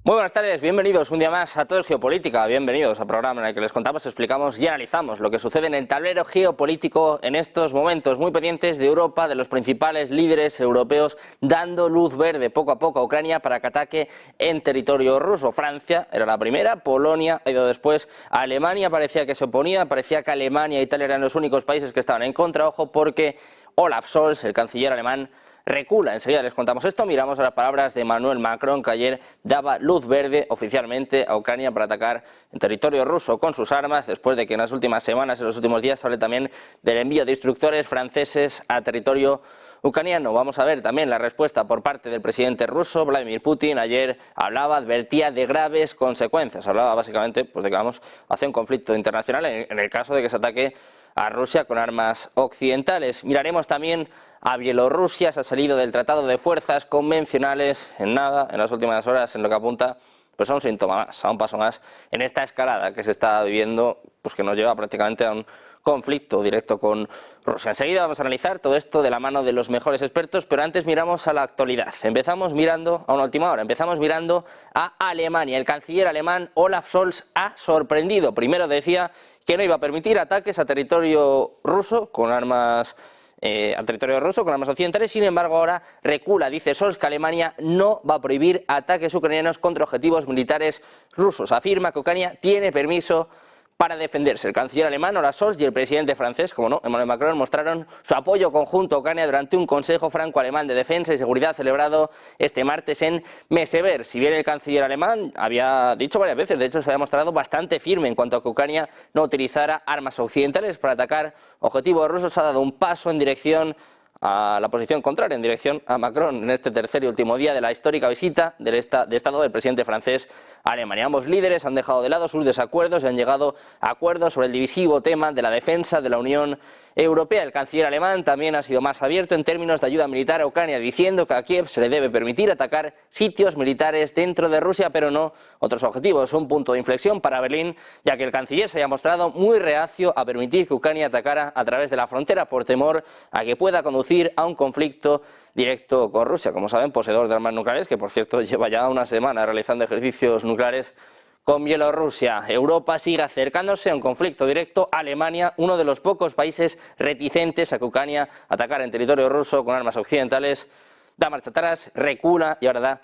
Muy buenas tardes, bienvenidos un día más a Todo es Geopolítica, bienvenidos al programa en el que les contamos, explicamos y analizamos lo que sucede en el tablero geopolítico en estos momentos, muy pendientes de Europa, de los principales líderes europeos, dando luz verde poco a poco a Ucrania para que ataque en territorio ruso. Francia era la primera, Polonia ha ido después, Alemania parecía que se oponía, parecía que Alemania e Italia eran los únicos países que estaban en contra, ojo, porque Olaf Scholz, el canciller alemán, recula. Enseguida les contamos esto, miramos a las palabras de Emmanuel Macron, que ayer daba luz verde oficialmente a Ucrania para atacar en territorio ruso con sus armas, después de que en las últimas semanas, en los últimos días, se hable también del envío de instructores franceses a territorio ucraniano. Vamos a ver también la respuesta por parte del presidente ruso, Vladimir Putin. Ayer hablaba, advertía de graves consecuencias. Hablaba básicamente pues, de que vamos hacia un conflicto internacional en el caso de que se ataque a Rusia con armas occidentales. Miraremos también a Bielorrusia, se ha salido del Tratado de Fuerzas Convencionales en nada, en las últimas horas, en lo que apunta pues a un síntoma más, a un paso más en esta escalada que se está viviendo, pues que nos lleva prácticamente a un conflicto directo con Rusia. Enseguida vamos a analizar todo esto de la mano de los mejores expertos, pero antes miramos a la actualidad. Empezamos mirando a una última hora, empezamos mirando a Alemania. El canciller alemán Olaf Scholz ha sorprendido. Primero decía que no iba a permitir ataques a territorio ruso con armas occidentales, sin embargo ahora recula. Dice Scholz que Alemania no va a prohibir ataques ucranianos contra objetivos militares rusos. Afirma que Ucrania tiene permiso para defenderse. El canciller alemán Olaf Scholz y el presidente francés, como no, Emmanuel Macron, mostraron su apoyo conjunto a Ucrania durante un Consejo Franco-Alemán de Defensa y Seguridad celebrado este martes en Meseberg. Si bien el canciller alemán había dicho varias veces, de hecho se había mostrado bastante firme en cuanto a que Ucrania no utilizara armas occidentales para atacar objetivos rusos, ha dado un paso en dirección a la posición contraria, en dirección a Macron, en este tercer y último día de la histórica visita de Estado del presidente francés a Alemania. Ambos líderes han dejado de lado sus desacuerdos y han llegado a acuerdos sobre el divisivo tema de la defensa de la Unión Europea. El canciller alemán también ha sido más abierto en términos de ayuda militar a Ucrania, diciendo que a Kiev se le debe permitir atacar sitios militares dentro de Rusia, pero no otros objetivos. Un punto de inflexión para Berlín, ya que el canciller se haya mostrado muy reacio a permitir que Ucrania atacara a través de la frontera por temor a que pueda conducir a un conflicto directo con Rusia. Como saben, poseedor de armas nucleares, que por cierto lleva ya una semana realizando ejercicios nucleares con Bielorrusia. Europa sigue acercándose a un conflicto directo. Alemania, uno de los pocos países reticentes a que Ucrania atacara en territorio ruso con armas occidentales, da marcha atrás, recula y ahora da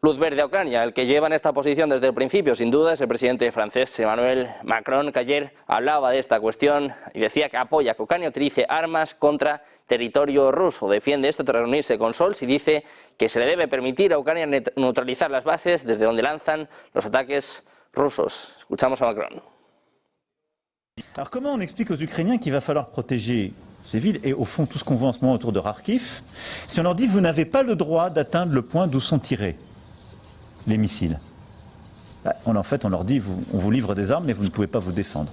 luz verde a Ucrania. El que lleva en esta posición desde el principio, sin duda, es el presidente francés Emmanuel Macron, que ayer hablaba de esta cuestión y decía que apoya que Ucrania utilice armas contra territorio ruso. Defiende esto tras reunirse con Scholz y dice que se le debe permitir a Ucrania neutralizar las bases desde donde lanzan los ataques rusos. Escuchamos a Macron. Alors comment on explique aux Ukrainiens qu'il va falloir protéger ces villes et au fond tout ce qu'on voit en ce moment autour de Kharkiv si on leur dit vous n'avez pas le droit d'atteindre le point d'où sont tirés les missiles? En fait on leur dit on vous livre des armes mais vous ne pouvez pas vous défendre.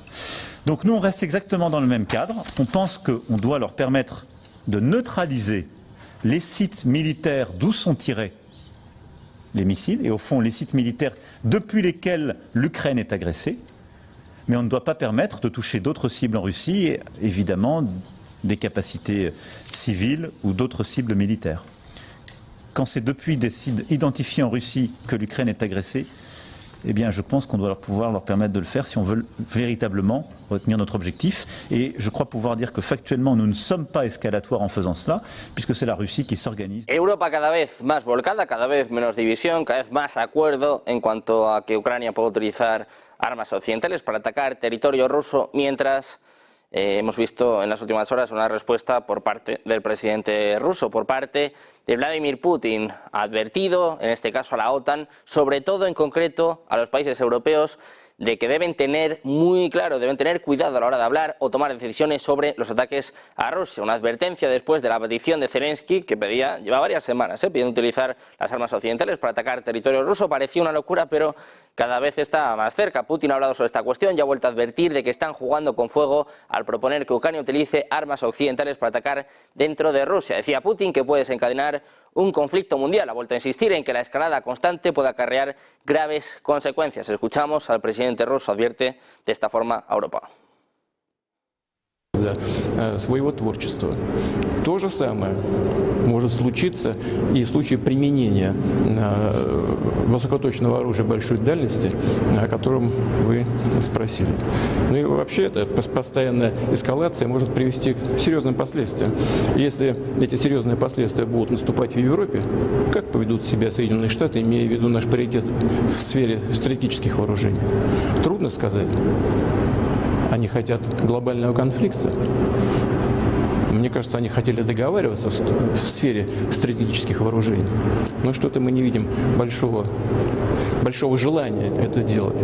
Donc nous on reste exactement dans le même cadre. On pense qu'on doit leur permettre de neutraliser les sites militaires d'où sont tirés les missiles, et au fond les sites militaires depuis lesquels l'Ukraine est agressée, mais on ne doit pas permettre de toucher d'autres cibles en Russie, et évidemment des capacités civiles ou d'autres cibles militaires. Quand c'est depuis des cibles identifiées en Russie que l'Ukraine est agressée, eh bien je pense qu'on doit pouvoir leur permettre de le faire si on veut véritablement retenir notre objectif. Et je crois pouvoir dire que factuellement nous ne sommes pas escalatoires en faisant cela, puisque c'est la Russie qui s'organise. Europa cada vez más volcada, cada vez menos división, cada vez más acuerdo en cuanto a que Ucrania puede utilizar armas occidentales para atacar territorio ruso, mientras hemos visto en las últimas horas una respuesta por parte del presidente ruso, por parte de Vladimir Putin, advertido, en este caso a la OTAN, sobre todo en concreto a los países europeos, de que deben tener muy claro, deben tener cuidado a la hora de hablar o tomar decisiones sobre los ataques a Rusia. Una advertencia después de la petición de Zelensky, que lleva varias semanas pidiendo utilizar las armas occidentales para atacar territorio ruso. Parecía una locura, pero cada vez está más cerca. Putin ha hablado sobre esta cuestión y ha vuelto a advertir de que están jugando con fuego al proponer que Ucrania utilice armas occidentales para atacar dentro de Rusia. Decía Putin que puede desencadenar un conflicto mundial. Ha vuelto a insistir en que la escalada constante puede acarrear graves consecuencias. Escuchamos al presidente ruso, advierte de esta forma a Europa. своего творчества. То же самое может случиться и в случае применения высокоточного оружия большой дальности, о котором вы спросили. Ну и вообще эта постоянная эскалация может привести к серьезным последствиям. Если эти серьезные последствия будут наступать в Европе, как поведут себя Соединенные Штаты, имея в виду наш приоритет в сфере стратегических вооружений? Трудно сказать. Они хотят глобального конфликта. Мне кажется, они хотели договариваться в сфере стратегических вооружений. Но что-то мы не видим большого желания это делать.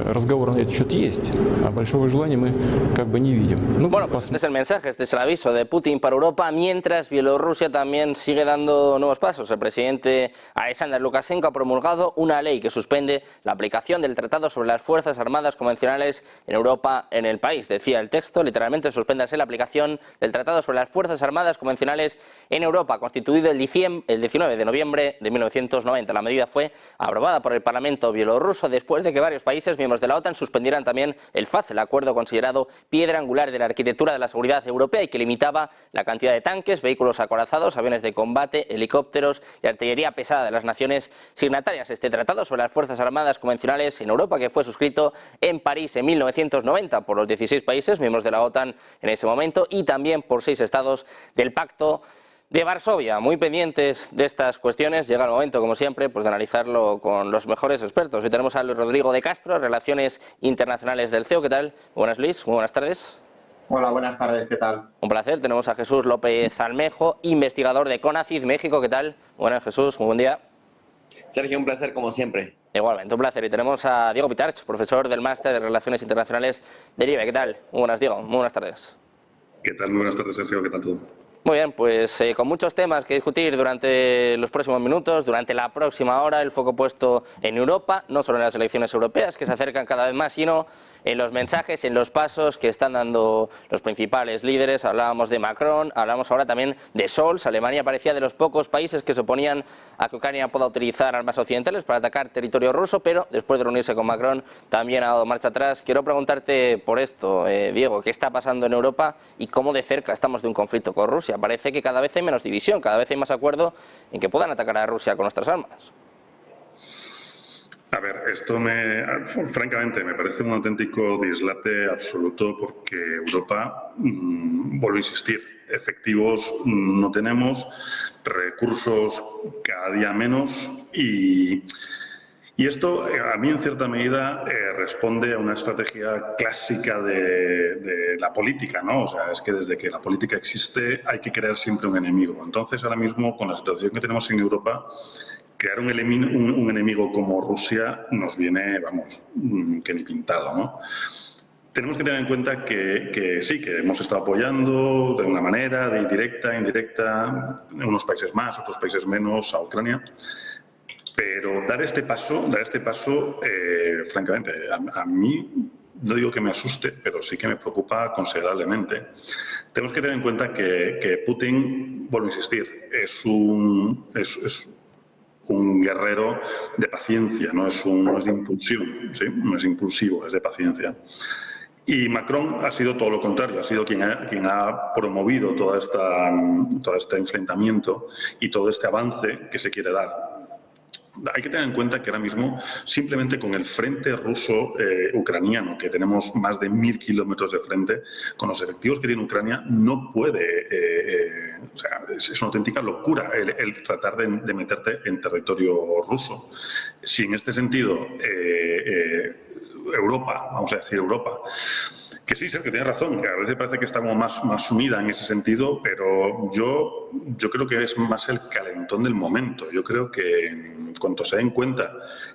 Разговор на этот счет есть, а большого желания мы как бы не видим. Bueno, pues este es el mensaje, este es el aviso de Putin para Europa, mientras Bielorrusia también sigue dando nuevos pasos. El presidente Alexander Lukashenko ha promulgado una ley que suspende la aplicación del Tratado sobre las Fuerzas Armadas Convencionales en Europa en el país. Decía el texto, literalmente, suspéndase la aplicación del Tratado sobre las Fuerzas Armadas Convencionales en Europa, constituido el 19 de noviembre de 1990. La medida fue aprobada por el Parlamento bielorruso después de que varios países miembros de la OTAN suspendieran también el FAZ, el acuerdo considerado piedra angular de la arquitectura de la seguridad europea y que limitaba la cantidad de tanques, vehículos acorazados, aviones de combate, helicópteros y artillería pesada de las naciones signatarias. Este tratado sobre las Fuerzas Armadas Convencionales en Europa, que fue suscrito en París en 1990 por los 16 países miembros de la OTAN en ese momento y también por 6 estados del Pacto de Varsovia. Muy pendientes de estas cuestiones, llega el momento, como siempre, pues de analizarlo con los mejores expertos. Hoy tenemos a Luis Rodrigo de Castro, Relaciones Internacionales del CEO. ¿Qué tal? Muy buenas, Luis. Muy buenas tardes. Hola, buenas tardes. ¿Qué tal? Un placer. Tenemos a Jesús López Almejo, investigador de CONACYT México. ¿Qué tal? Buenas, Jesús. Muy buen día. Sergio, un placer como siempre. Igualmente, un placer. Y tenemos a Diego Pitarch, profesor del Máster de Relaciones Internacionales del IBE. ¿Qué tal? Muy buenas, Diego. Muy buenas tardes. ¿Qué tal? Muy buenas tardes, Sergio. ¿Qué tal todo? Muy bien, pues con muchos temas que discutir durante los próximos minutos, durante la próxima hora, el foco puesto en Europa, no solo en las elecciones europeas que se acercan cada vez más, sino en los mensajes, en los pasos que están dando los principales líderes. Hablábamos de Macron, hablamos ahora también de Scholz. Alemania parecía de los pocos países que se oponían a que Ucrania pueda utilizar armas occidentales para atacar territorio ruso, pero después de reunirse con Macron también ha dado marcha atrás. Quiero preguntarte por esto, Diego, ¿qué está pasando en Europa y cómo de cerca estamos de un conflicto con Rusia? Parece que cada vez hay menos división, cada vez hay más acuerdo en que puedan atacar a Rusia con nuestras armas. A ver, esto francamente me parece un auténtico dislate absoluto porque Europa, vuelvo a insistir, efectivos no tenemos, recursos cada día menos y esto a mí en cierta medida responde a una estrategia clásica de la política, ¿no? O sea, es que desde que la política existe hay que crear siempre un enemigo. Entonces ahora mismo con la situación que tenemos en Europa, crear un enemigo como Rusia nos viene, vamos, que ni pintado, ¿no? Tenemos que tener en cuenta que sí, que hemos estado apoyando de una manera, de indirecta, en unos países más, otros países menos, a Ucrania. Pero dar este paso, francamente, a mí no digo que me asuste, pero sí que me preocupa considerablemente. Tenemos que tener en cuenta que Putin, vuelvo a insistir, es un guerrero de paciencia, no es de impulsión, ¿sí? No es impulsivo, es de paciencia. Y Macron ha sido todo lo contrario, ha sido quien ha promovido todo este enfrentamiento y todo este avance que se quiere dar. Hay que tener en cuenta que ahora mismo, simplemente con el frente ruso-ucraniano, que tenemos más de 1000 kilómetros de frente, con los efectivos que tiene Ucrania, no puede, o sea, es una auténtica locura el tratar de meterte en territorio ruso. Si en este sentido Europa, vamos a decir Europa, que sí, Sergio, tiene razón, que a veces parece que está como más sumida en ese sentido, pero yo creo que es más el calentón del momento. Yo creo que en cuanto se den cuenta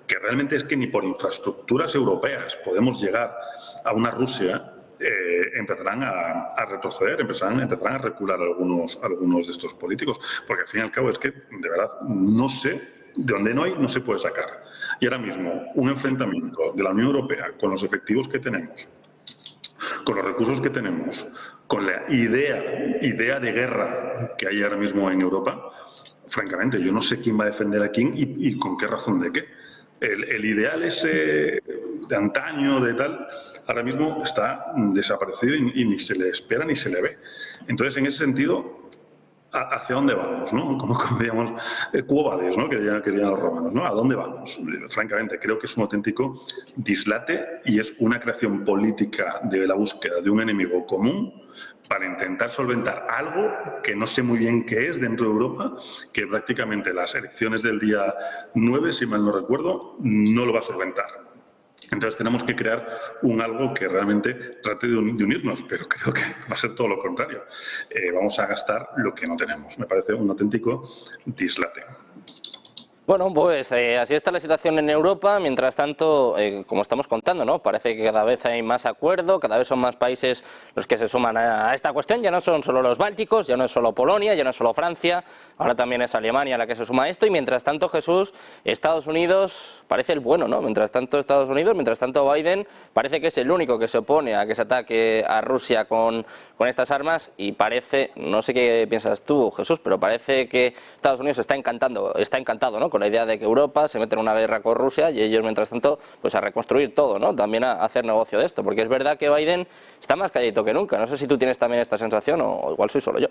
que realmente es que ni por infraestructuras europeas podemos llegar a una Rusia, empezarán a retroceder, empezarán a recular algunos de estos políticos, porque al fin y al cabo es que, de verdad, no sé, de donde no hay, no se puede sacar. Y ahora mismo, un enfrentamiento de la Unión Europea con los efectivos que tenemos, con los recursos que tenemos, con la idea de guerra que hay ahora mismo en Europa, francamente, yo no sé quién va a defender a quién y con qué razón de qué. El ideal ese de antaño, de tal, ahora mismo está desaparecido y ni se le espera ni se le ve. Entonces, en ese sentido, ¿hacia dónde vamos? ¿No? Como digamos, quo vadis, ¿no? que dirían los romanos, ¿no? ¿A dónde vamos? Francamente, creo que es un auténtico dislate y es una creación política de la búsqueda de un enemigo común para intentar solventar algo que no sé muy bien qué es dentro de Europa, que prácticamente las elecciones del día 9, si mal no recuerdo, no lo va a solventar. Entonces tenemos que crear un algo que realmente trate de unirnos, pero creo que va a ser todo lo contrario. Vamos a gastar lo que no tenemos. Me parece un auténtico dislate. Bueno, pues así está la situación en Europa. Mientras tanto, como estamos contando, ¿no? Parece que cada vez hay más acuerdo, cada vez son más países los que se suman a esta cuestión. Ya no son solo los bálticos, ya no es solo Polonia, ya no es solo Francia, ahora también es Alemania la que se suma a esto. Y mientras tanto, Jesús, Estados Unidos parece el bueno, ¿no? Mientras tanto, Estados Unidos, mientras tanto, Biden parece que es el único que se opone a que se ataque a Rusia con estas armas y parece, no sé qué piensas tú, Jesús, pero parece que Estados Unidos está encantado, ¿no? Con la idea de que Europa se mete en una guerra con Rusia y ellos, mientras tanto, pues a reconstruir todo, ¿no? También a hacer negocio de esto, porque es verdad que Biden está más calladito que nunca. No sé si tú tienes también esta sensación o igual soy solo yo.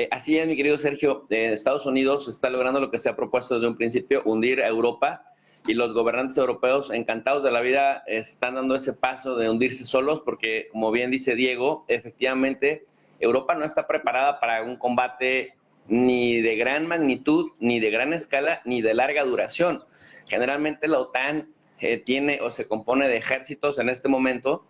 Así es, mi querido Sergio. Estados Unidos está logrando lo que se ha propuesto desde un principio, hundir a Europa, y los gobernantes europeos, encantados de la vida, están dando ese paso de hundirse solos porque, como bien dice Diego, efectivamente Europa no está preparada para un combate ni de gran magnitud, ni de gran escala, ni de larga duración. Generalmente la OTAN tiene o se compone de ejércitos en este momento,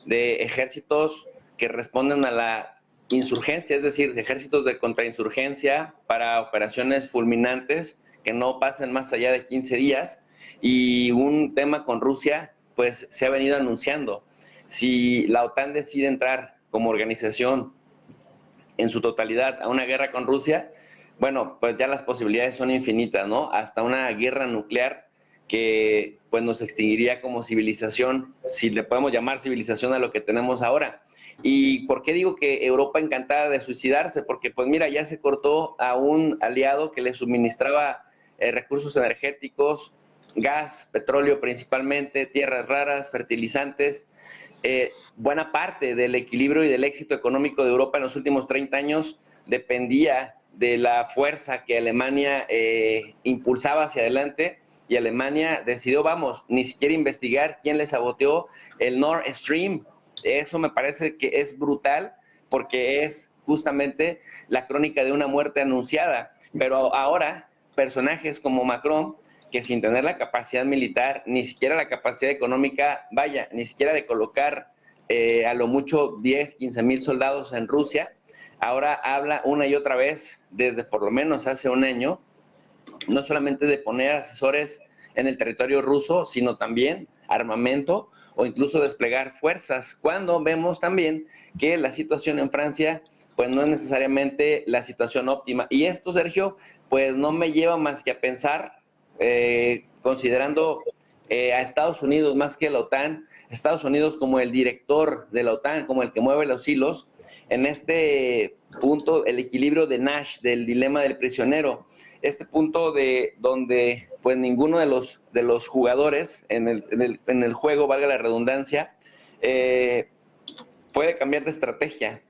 de ejércitos que responden a la insurgencia, es decir, ejércitos de contrainsurgencia para operaciones fulminantes que no pasen más allá de 15 días. Y un tema con Rusia, pues se ha venido anunciando. Si la OTAN decide entrar como organización en su totalidad a una guerra con Rusia, bueno, pues ya las posibilidades son infinitas, ¿no? Hasta una guerra nuclear que pues nos extinguiría como civilización, si le podemos llamar civilización a lo que tenemos ahora. ¿Y por qué digo que Europa encantada de suicidarse? Porque pues mira, ya se cortó a un aliado que le suministraba recursos energéticos, gas, petróleo principalmente, tierras raras, fertilizantes. Buena parte del equilibrio y del éxito económico de Europa en los últimos 30 años dependía de la fuerza que Alemania impulsaba hacia adelante, y Alemania decidió, vamos, ni siquiera investigar quién le saboteó el Nord Stream. Eso me parece que es brutal porque es justamente la crónica de una muerte anunciada. Pero ahora, personajes como Macron, que sin tener la capacidad militar, ni siquiera la capacidad económica, vaya, ni siquiera de colocar a lo mucho 10, 15 mil soldados en Rusia, ahora habla una y otra vez, desde por lo menos hace un año, no solamente de poner asesores en el territorio ruso, sino también armamento o incluso desplegar fuerzas, cuando vemos también que la situación en Francia pues no es necesariamente la situación óptima. Y esto, Sergio, pues no me lleva más que a pensar, considerando a Estados Unidos más que la OTAN, Estados Unidos como el director de la OTAN, como el que mueve los hilos, en este punto, el equilibrio de Nash, del dilema del prisionero, este punto de donde pues ninguno de los jugadores en el juego, valga la redundancia, puede cambiar de estrategia.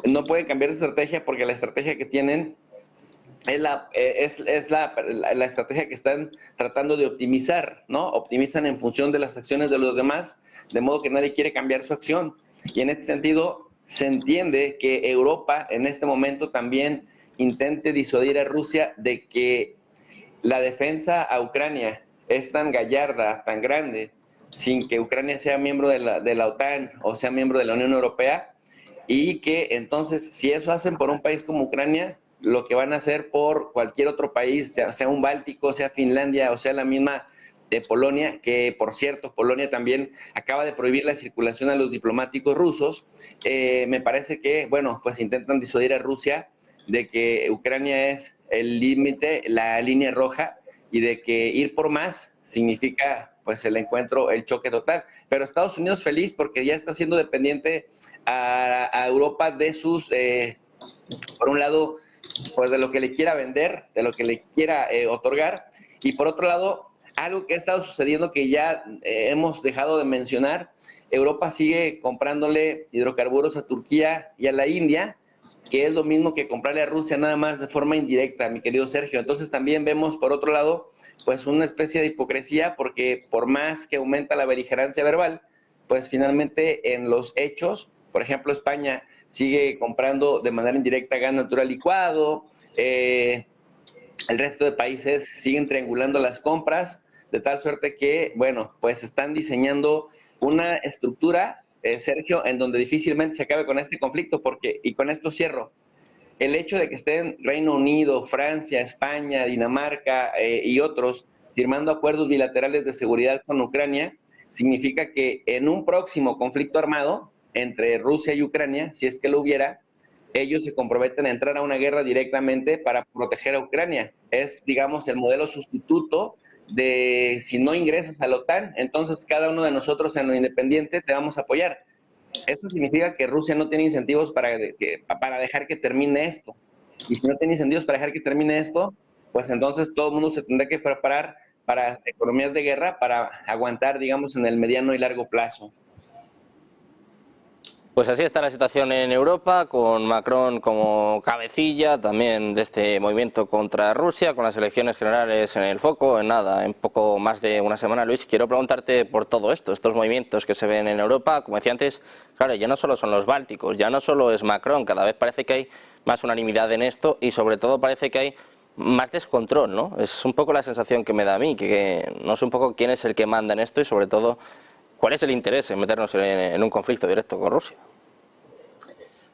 No puede cambiar de estrategia porque la estrategia que tienen es la estrategia que están tratando de optimizar, ¿no? Optimizan en función de las acciones de los demás, de modo que nadie quiere cambiar su acción. Y en este sentido, se entiende que Europa en este momento también intente disuadir a Rusia de que la defensa a Ucrania es tan gallarda, tan grande, sin que Ucrania sea miembro de la OTAN o sea miembro de la Unión Europea, y que entonces, si eso hacen por un país como Ucrania, lo que van a hacer por cualquier otro país, sea un báltico, sea Finlandia o sea la misma Polonia, que por cierto, Polonia también acaba de prohibir la circulación a los diplomáticos rusos, me parece que, bueno, pues intentan disuadir a Rusia de que Ucrania es el límite, la línea roja, y de que ir por más significa pues el encuentro, el choque total. Pero Estados Unidos feliz porque ya está siendo dependiente a Europa de sus, por un lado, pues de lo que le quiera vender, de lo que le quiera otorgar, Y por otro lado, algo que ha estado sucediendo que ya hemos dejado de mencionar, Europa sigue comprándole hidrocarburos a Turquía y a la India, que es lo mismo que comprarle a Rusia, nada más de forma indirecta, mi querido Sergio. Entonces también vemos, por otro lado, pues una especie de hipocresía, porque por más que aumenta la beligerancia verbal, pues finalmente en los hechos, por ejemplo, España sigue comprando de manera indirecta gas natural licuado, el resto de países siguen triangulando las compras, de tal suerte que, bueno, pues están diseñando una estructura, Sergio, en donde difícilmente se acabe con este conflicto, porque, y con esto cierro, el hecho de que estén Reino Unido, Francia, España, Dinamarca y otros firmando acuerdos bilaterales de seguridad con Ucrania, significa que en un próximo conflicto armado entre Rusia y Ucrania, si es que lo hubiera, ellos se comprometen a entrar a una guerra directamente para proteger a Ucrania. Es, digamos, el modelo sustituto de si no ingresas a la OTAN, entonces cada uno de nosotros en lo independiente te vamos a apoyar. Eso significa que Rusia no tiene incentivos para dejar que termine esto. Y si no tiene incentivos para dejar que termine esto, pues entonces todo el mundo se tendrá que preparar para economías de guerra para aguantar, digamos, en el mediano y largo plazo. Pues así está la situación en Europa, con Macron como cabecilla también de este movimiento contra Rusia, con las elecciones generales en el foco, en poco más de una semana. Luis, quiero preguntarte por todo esto, estos movimientos que se ven en Europa. Como decía antes, claro, ya no solo son los bálticos, ya no solo es Macron, cada vez parece que hay más unanimidad en esto y sobre todo parece que hay más descontrol, ¿no? Es un poco la sensación que me da a mí, que no sé un poco quién es el que manda en esto y sobre todo ¿cuál es el interés en meternos en un conflicto directo con Rusia?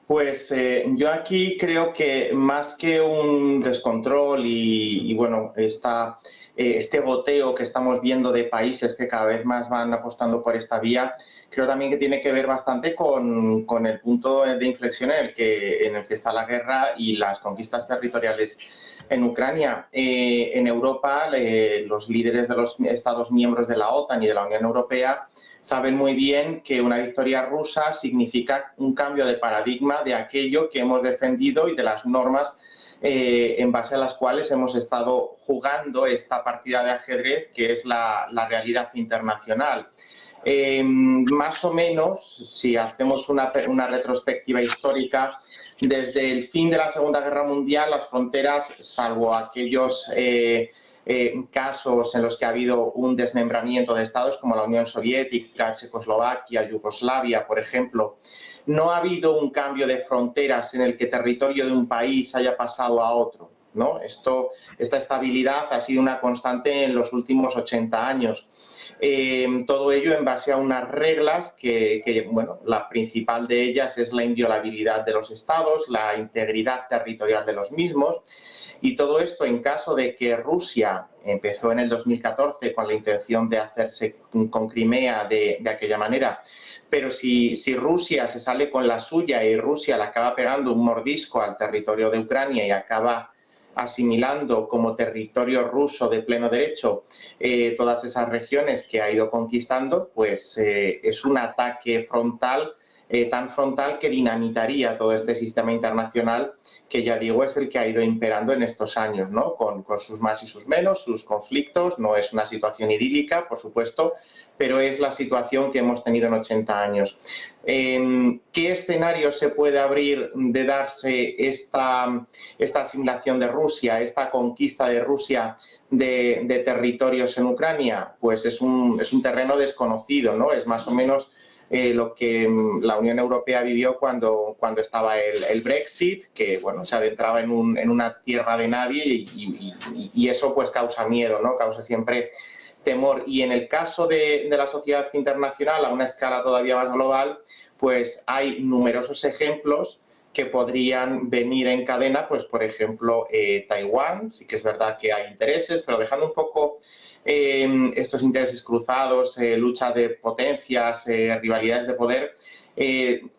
Pues yo aquí creo que más que un descontrol y bueno, este goteo que estamos viendo de países que cada vez más van apostando por esta vía, creo también que tiene que ver bastante con el punto de inflexión en el que está la guerra y las conquistas territoriales en Ucrania. En Europa, los líderes de los Estados miembros de la OTAN y de la Unión Europea saben muy bien que una victoria rusa significa un cambio de paradigma de aquello que hemos defendido y de las normas en base a las cuales hemos estado jugando esta partida de ajedrez que es la realidad internacional. Más o menos, si hacemos una retrospectiva histórica, desde el fin de la Segunda Guerra Mundial, las fronteras, salvo aquellos casos en los que ha habido un desmembramiento de estados como la Unión Soviética, Checoslovaquia, Yugoslavia, por ejemplo, no ha habido un cambio de fronteras en el que territorio de un país haya pasado a otro, ¿no? Esta estabilidad ha sido una constante en los últimos 80 años. Todo ello en base a unas reglas que, bueno, la principal de ellas es la inviolabilidad de los estados, la integridad territorial de los mismos. Y todo esto en caso de que Rusia empezó en el 2014 con la intención de hacerse con Crimea de aquella manera, pero si Rusia se sale con la suya y Rusia le acaba pegando un mordisco al territorio de Ucrania y acaba asimilando como territorio ruso de pleno derecho todas esas regiones que ha ido conquistando, pues es un ataque frontal, tan frontal que dinamitaría todo este sistema internacional que ya digo es el que ha ido imperando en estos años, ¿no? Con sus más y sus menos, sus conflictos. No es una situación idílica, por supuesto, pero es la situación que hemos tenido en 80 años. ¿Qué escenario se puede abrir de darse esta asimilación de Rusia, esta conquista de Rusia de territorios en Ucrania? Pues es un terreno desconocido, ¿no? Es más o menos lo que la Unión Europea vivió cuando estaba el Brexit, que bueno, se adentraba en una tierra de nadie y eso pues causa miedo, ¿no? Causa siempre temor. Y en el caso de la sociedad internacional, a una escala todavía más global, pues hay numerosos ejemplos que podrían venir en cadena, pues por ejemplo Taiwán, sí que es verdad que hay intereses, pero dejando un poco estos intereses cruzados, lucha de potencias, rivalidades de poder,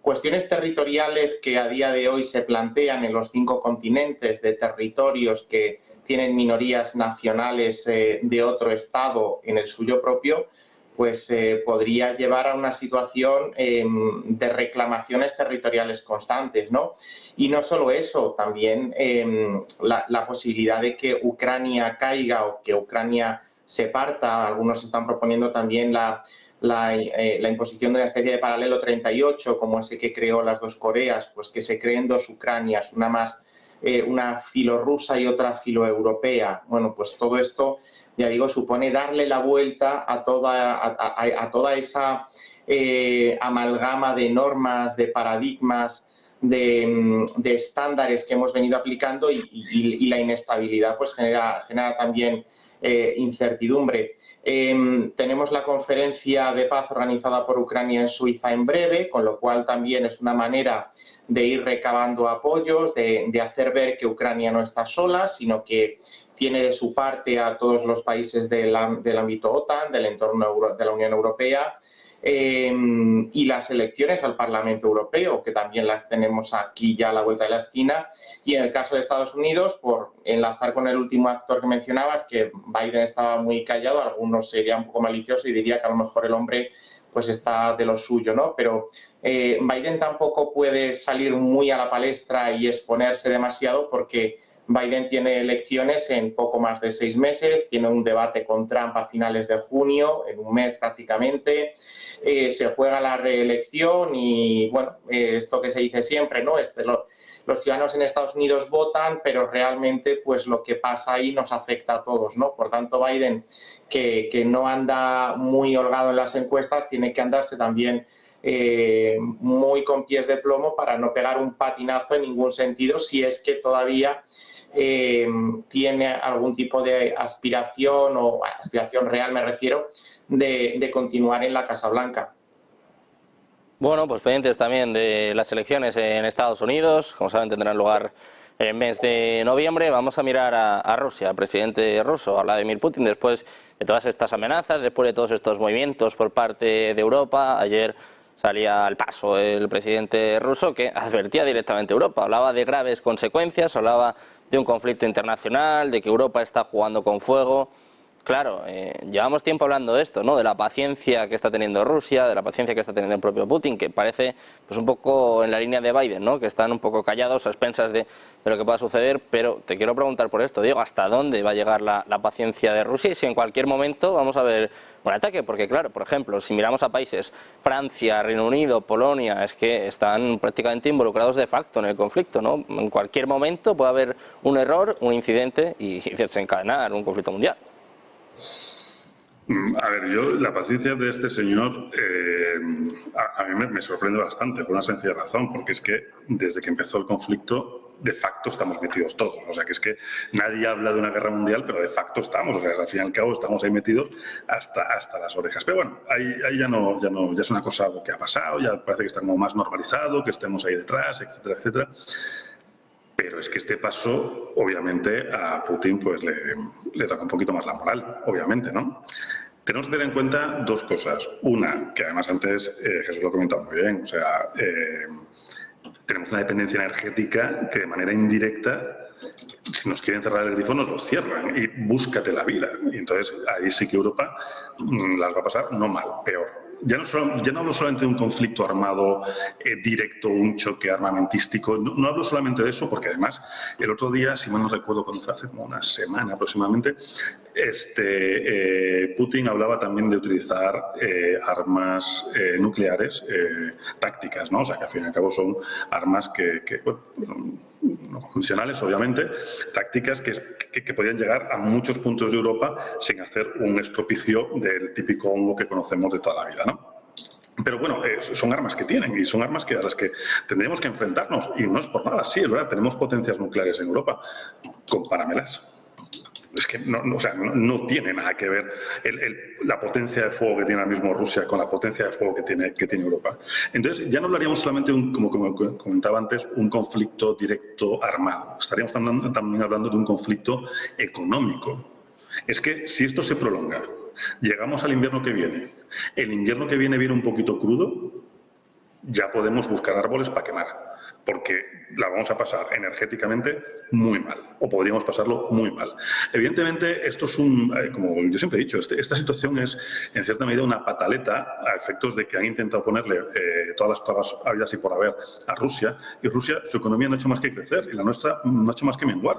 cuestiones territoriales que a día de hoy se plantean en los 5 continentes de territorios que tienen minorías nacionales de otro estado en el suyo propio, pues podría llevar a una situación de reclamaciones territoriales constantes, ¿no? Y no solo eso, también la posibilidad de que Ucrania caiga o que Ucrania se parta. Algunos están proponiendo también la imposición de una especie de paralelo 38, como ese que creó las dos Coreas, pues que se creen dos Ucranias, una filorusa y otra filoeuropea. Bueno, pues todo esto, ya digo, supone darle la vuelta a toda esa amalgama de normas, de paradigmas, de estándares que hemos venido aplicando, y la inestabilidad pues genera también incertidumbre. Tenemos la conferencia de paz organizada por Ucrania en Suiza en breve, con lo cual también es una manera de ir recabando apoyos, de hacer ver que Ucrania no está sola, sino que tiene de su parte a todos los países del ámbito OTAN, del entorno de la Unión Europea, y las elecciones al Parlamento Europeo, que también las tenemos aquí ya a la vuelta de la esquina. Y en el caso de Estados Unidos, por enlazar con el último actor que mencionabas, que Biden estaba muy callado, algunos serían un poco maliciosos y diría que a lo mejor el hombre pues está de lo suyo, ¿no? Pero Biden tampoco puede salir muy a la palestra y exponerse demasiado, porque Biden tiene elecciones en poco más de 6 meses, tiene un debate con Trump a finales de junio, en un mes prácticamente, se juega la reelección y, bueno, esto que se dice siempre, ¿no? Los ciudadanos en Estados Unidos votan, pero realmente pues lo que pasa ahí nos afecta a todos, ¿no? Por tanto, Biden, que no anda muy holgado en las encuestas, tiene que andarse también muy con pies de plomo para no pegar un patinazo en ningún sentido, si es que todavía tiene algún tipo de aspiración, o aspiración real me refiero, de continuar en la Casa Blanca. Bueno, pues pendientes también de las elecciones en Estados Unidos, como saben tendrán lugar en el mes de noviembre. Vamos a mirar a Rusia, al presidente ruso, a Vladimir Putin, después de todas estas amenazas, después de todos estos movimientos por parte de Europa. Ayer salía al paso el presidente ruso, que advertía directamente a Europa, hablaba de graves consecuencias, hablaba de un conflicto internacional, de que Europa está jugando con fuego. Claro, llevamos tiempo hablando de esto, ¿no? De la paciencia que está teniendo Rusia, de la paciencia que está teniendo el propio Putin, que parece pues un poco en la línea de Biden, ¿no? Que están un poco callados a expensas de lo que pueda suceder. Pero te quiero preguntar por esto, Diego, ¿hasta dónde va a llegar la paciencia de Rusia? Y si en cualquier momento vamos a ver un ataque, porque claro, por ejemplo, si miramos a países, Francia, Reino Unido, Polonia, es que están prácticamente involucrados de facto en el conflicto, ¿no? En cualquier momento puede haber un error, un incidente y desencadenar un conflicto mundial. A ver, la paciencia de este señor a mí me sorprende bastante, por una sencilla razón, porque es que desde que empezó el conflicto, de facto estamos metidos todos. O sea, que es que nadie habla de una guerra mundial, pero de facto estamos. O sea, al fin y al cabo estamos ahí metidos hasta las orejas. Pero bueno, ahí ya es una cosa que ha pasado, ya parece que está como más normalizado, que estemos ahí detrás, etcétera, etcétera. Pero es que este paso, obviamente, a Putin pues le toca un poquito más la moral, obviamente, ¿no? Tenemos que tener en cuenta dos cosas. Una, que además antes Jesús lo ha comentado muy bien, o sea, tenemos una dependencia energética que de manera indirecta, si nos quieren cerrar el grifo, nos lo cierran y búscate la vida. Y entonces ahí sí que Europa las va a pasar no mal, peor. Ya no hablo solamente de un conflicto armado directo, un choque armamentístico, no hablo solamente de eso, porque además el otro día, si mal no recuerdo cuando fue, hace como una semana aproximadamente, Putin hablaba también de utilizar armas nucleares tácticas, ¿no? O sea, que al fin y al cabo son armas que bueno, son no convencionales, obviamente, tácticas que podían llegar a muchos puntos de Europa sin hacer un estropicio del típico hongo que conocemos de toda la vida, ¿no? Pero bueno, son armas que tienen y son armas a las que tendríamos que enfrentarnos. Y no es por nada, sí, es verdad, tenemos potencias nucleares en Europa. Compáramelas. Es que no tiene nada que ver la potencia de fuego que tiene ahora mismo Rusia con la potencia de fuego que tiene Europa. Entonces, ya no hablaríamos solamente, como comentaba antes, un conflicto directo armado. Estaríamos también hablando de un conflicto económico. Es que si esto se prolonga, llegamos al invierno que viene, el invierno que viene un poquito crudo, ya podemos buscar árboles para quemar. porque la vamos a pasar energéticamente muy mal, o podríamos pasarlo muy mal. Evidentemente, esto es como yo siempre he dicho, esta situación es en cierta medida una pataleta a efectos de que han intentado ponerle todas las trabas habidas y por haber a Rusia, y Rusia, su economía no ha hecho más que crecer y la nuestra no ha hecho más que menguar.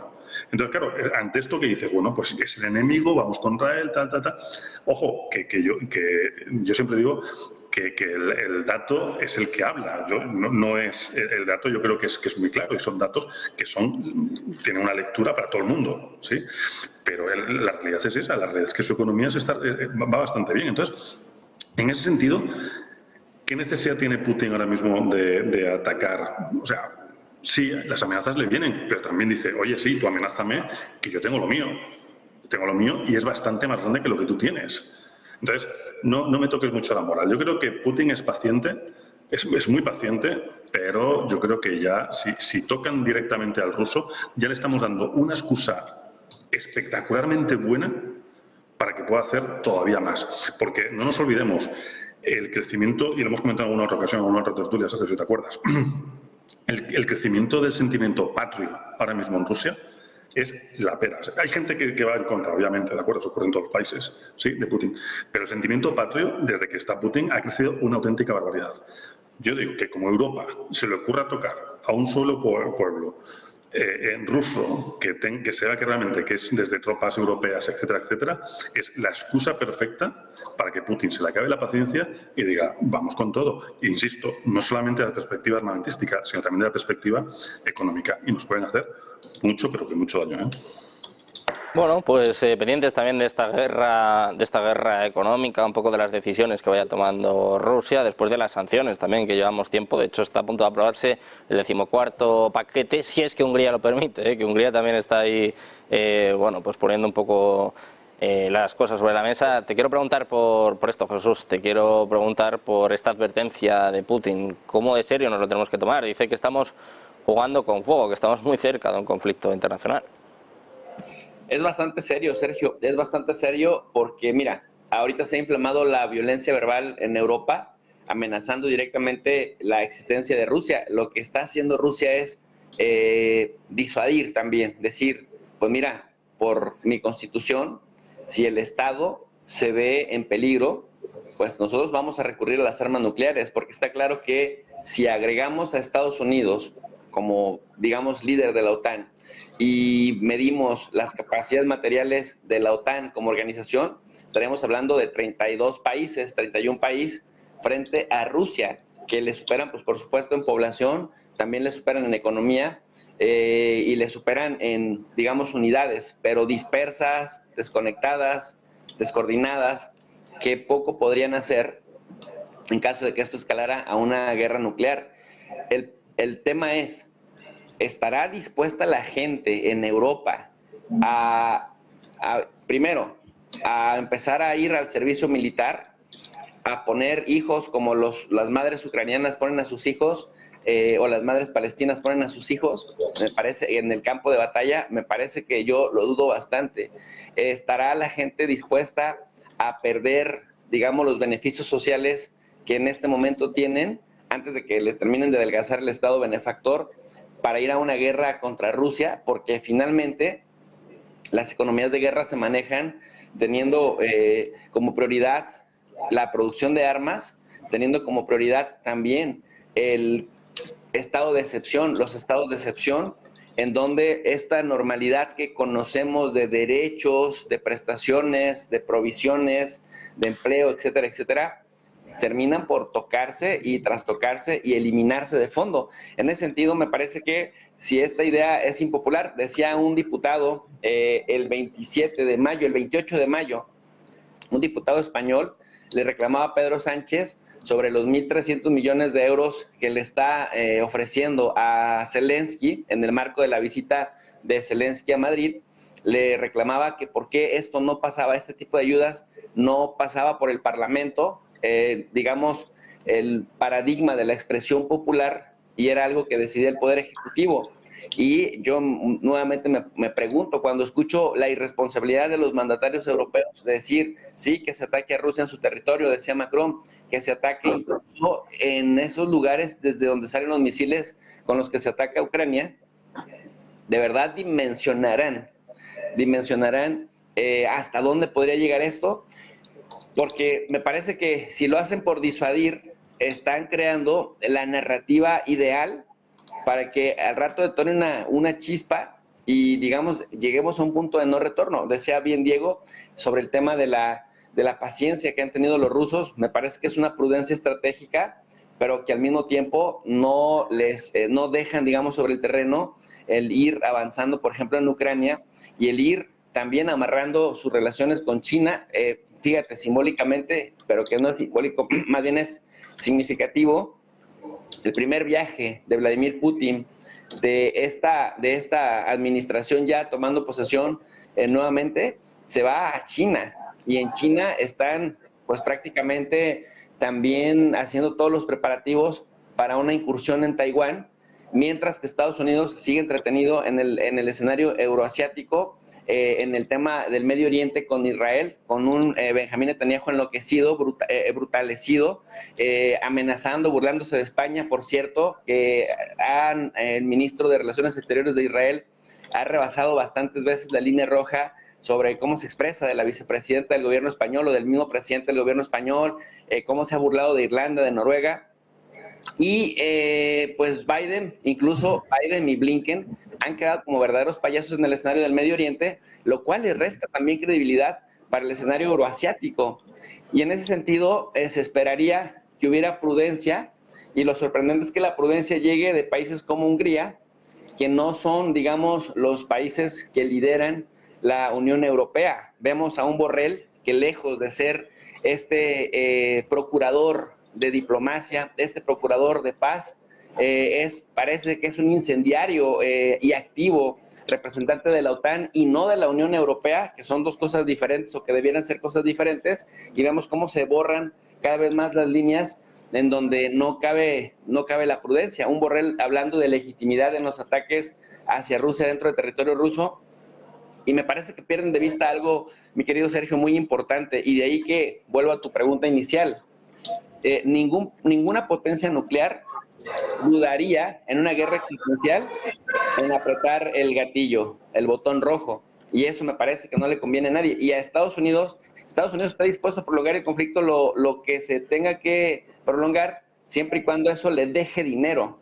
Entonces, claro, ante esto que dices, bueno, pues es el enemigo, vamos contra él, tal. Ojo, que yo siempre digo que el dato es el que habla, no es el dato, yo creo que es muy claro y son datos que tienen una lectura para todo el mundo, ¿sí? Pero la realidad es esa, la realidad es que su economía va bastante bien. Entonces, en ese sentido, ¿qué necesidad tiene Putin ahora mismo de atacar? O sea, sí, las amenazas le vienen, pero también dice, oye, sí, tú amenázame, que yo tengo lo mío. Tengo lo mío y es bastante más grande que lo que tú tienes. Entonces, no me toques mucho la moral. Yo creo que Putin es paciente, es muy paciente, pero yo creo que ya, si tocan directamente al ruso, ya le estamos dando una excusa espectacularmente buena para que pueda hacer todavía más. Porque no nos olvidemos, el crecimiento, y lo hemos comentado en alguna otra ocasión, en alguna otra tertulia, Sergio, si te acuerdas, el crecimiento del sentimiento patrio ahora mismo en Rusia es la pera. Hay gente que va en contra, obviamente, ¿de acuerdo? Eso ocurre en todos los países, ¿sí?, de Putin. Pero el sentimiento patrio, desde que está Putin, ha crecido una auténtica barbaridad. Yo digo que como Europa se le ocurra tocar a un solo pueblo en ruso, que sea que realmente que es desde tropas europeas, etcétera, etcétera, es la excusa perfecta para que Putin se le acabe la paciencia y diga, vamos con todo. E insisto, no solamente de la perspectiva armamentística, sino también de la perspectiva económica. Y nos pueden hacer mucho, pero que mucho daño, ¿eh? Bueno, pues pendientes también de esta guerra económica, un poco de las decisiones que vaya tomando Rusia, después de las sanciones también, que llevamos tiempo. De hecho, está a punto de aprobarse el 14º paquete, si es que Hungría lo permite, que Hungría también está ahí, bueno, pues poniendo un poco las cosas sobre la mesa. Te quiero preguntar por esto, Jesús, te quiero preguntar por esta advertencia de Putin. ¿Cómo de serio nos lo tenemos que tomar? Dice que estamos jugando con fuego, que estamos muy cerca de un conflicto internacional. Es bastante serio, Sergio, es bastante serio porque, mira, ahorita se ha inflamado la violencia verbal en Europa, amenazando directamente la existencia de Rusia. Lo que está haciendo Rusia es disuadir también, decir, pues mira, por mi constitución, si el Estado se ve en peligro, pues nosotros vamos a recurrir a las armas nucleares, porque está claro que si agregamos a Estados Unidos como, digamos, líder de la OTAN, y medimos las capacidades materiales de la OTAN como organización, estaríamos hablando de 32 países, 31 países frente a Rusia, que le superan, pues por supuesto, en población, también le superan en economía y le superan en, digamos, unidades, pero dispersas, desconectadas, descoordinadas, que poco podrían hacer en caso de que esto escalara a una guerra nuclear. El tema es, ¿estará dispuesta la gente en Europa primero, a empezar a ir al servicio militar, a poner hijos como las madres ucranianas ponen a sus hijos, o las madres palestinas ponen a sus hijos, me parece, en el campo de batalla? Me parece que yo lo dudo bastante. ¿Estará la gente dispuesta a perder, digamos, los beneficios sociales que en este momento tienen antes de que le terminen de adelgazar el Estado benefactor para ir a una guerra contra Rusia? Porque finalmente las economías de guerra se manejan teniendo como prioridad la producción de armas, teniendo como prioridad también el estado de excepción, los estados de excepción, en donde esta normalidad que conocemos de derechos, de prestaciones, de provisiones, de empleo, etcétera, etcétera, terminan por tocarse y trastocarse y eliminarse de fondo. En ese sentido, me parece que si esta idea es impopular, decía un diputado el 27 de mayo, el 28 de mayo, un diputado español le reclamaba a Pedro Sánchez sobre los 1.300 millones de euros que le está ofreciendo a Zelensky en el marco de la visita de Zelensky a Madrid. Le reclamaba que por qué esto no pasaba, este tipo de ayudas no pasaba por el Parlamento, digamos, el paradigma de la expresión popular y era algo que decidía el Poder Ejecutivo. Y yo nuevamente me pregunto, cuando escucho la irresponsabilidad de los mandatarios europeos de decir, sí, que se ataque a Rusia en su territorio, decía Macron, que se ataque incluso en esos lugares desde donde salen los misiles con los que se ataca a Ucrania, de verdad dimensionarán hasta dónde podría llegar esto, porque me parece que si lo hacen por disuadir, están creando la narrativa ideal para que al rato detone una chispa y, digamos, lleguemos a un punto de no retorno. Decía bien Diego sobre el tema de la paciencia que han tenido los rusos. Me parece que es una prudencia estratégica, pero que al mismo tiempo no dejan, digamos, sobre el terreno el ir avanzando, por ejemplo, en Ucrania, y el ir también amarrando sus relaciones con China, fíjate, simbólicamente, pero que no es simbólico, más bien es significativo. El primer viaje de Vladimir Putin de esta administración ya tomando posesión nuevamente, se va a China, y en China están pues prácticamente también haciendo todos los preparativos para una incursión en Taiwán, mientras que Estados Unidos sigue entretenido en el escenario euroasiático, en el tema del Medio Oriente con Israel, con un Benjamín Netanyahu enloquecido, brutalecido, amenazando, burlándose de España, por cierto, que el ministro de Relaciones Exteriores de Israel ha rebasado bastantes veces la línea roja sobre cómo se expresa de la vicepresidenta del gobierno español o del mismo presidente del gobierno español, cómo se ha burlado de Irlanda, de Noruega. Y pues incluso Biden y Blinken han quedado como verdaderos payasos en el escenario del Medio Oriente, lo cual les resta también credibilidad para el escenario euroasiático. Y en ese sentido se esperaría que hubiera prudencia, y lo sorprendente es que la prudencia llegue de países como Hungría, que no son, digamos, los países que lideran la Unión Europea. Vemos a un Borrell que, lejos de ser procurador de diplomacia, procurador de paz, parece que es un incendiario y activo representante de la OTAN y no de la Unión Europea, que son dos cosas diferentes o que debieran ser cosas diferentes, y vemos cómo se borran cada vez más las líneas en donde no cabe la prudencia. Un Borrell hablando de legitimidad en los ataques hacia Rusia dentro del territorio ruso, y me parece que pierden de vista algo, mi querido Sergio, muy importante, y de ahí que vuelvo a tu pregunta inicial. Ninguna potencia nuclear dudaría en una guerra existencial en apretar el gatillo, el botón rojo, y eso me parece que no le conviene a nadie. Y a Estados Unidos está dispuesto a prolongar el conflicto lo que se tenga que prolongar, siempre y cuando eso le deje dinero.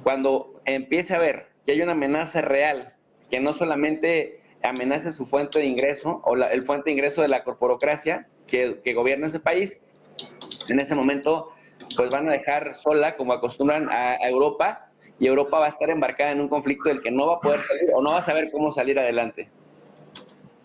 Cuando empiece a ver que hay una amenaza real, que no solamente amenace su fuente de ingreso o el fuente de ingreso de la corporocracia que gobierna ese país, en ese momento pues van a dejar sola, como acostumbran, a Europa, y Europa va a estar embarcada en un conflicto del que no va a poder salir o no va a saber cómo salir adelante.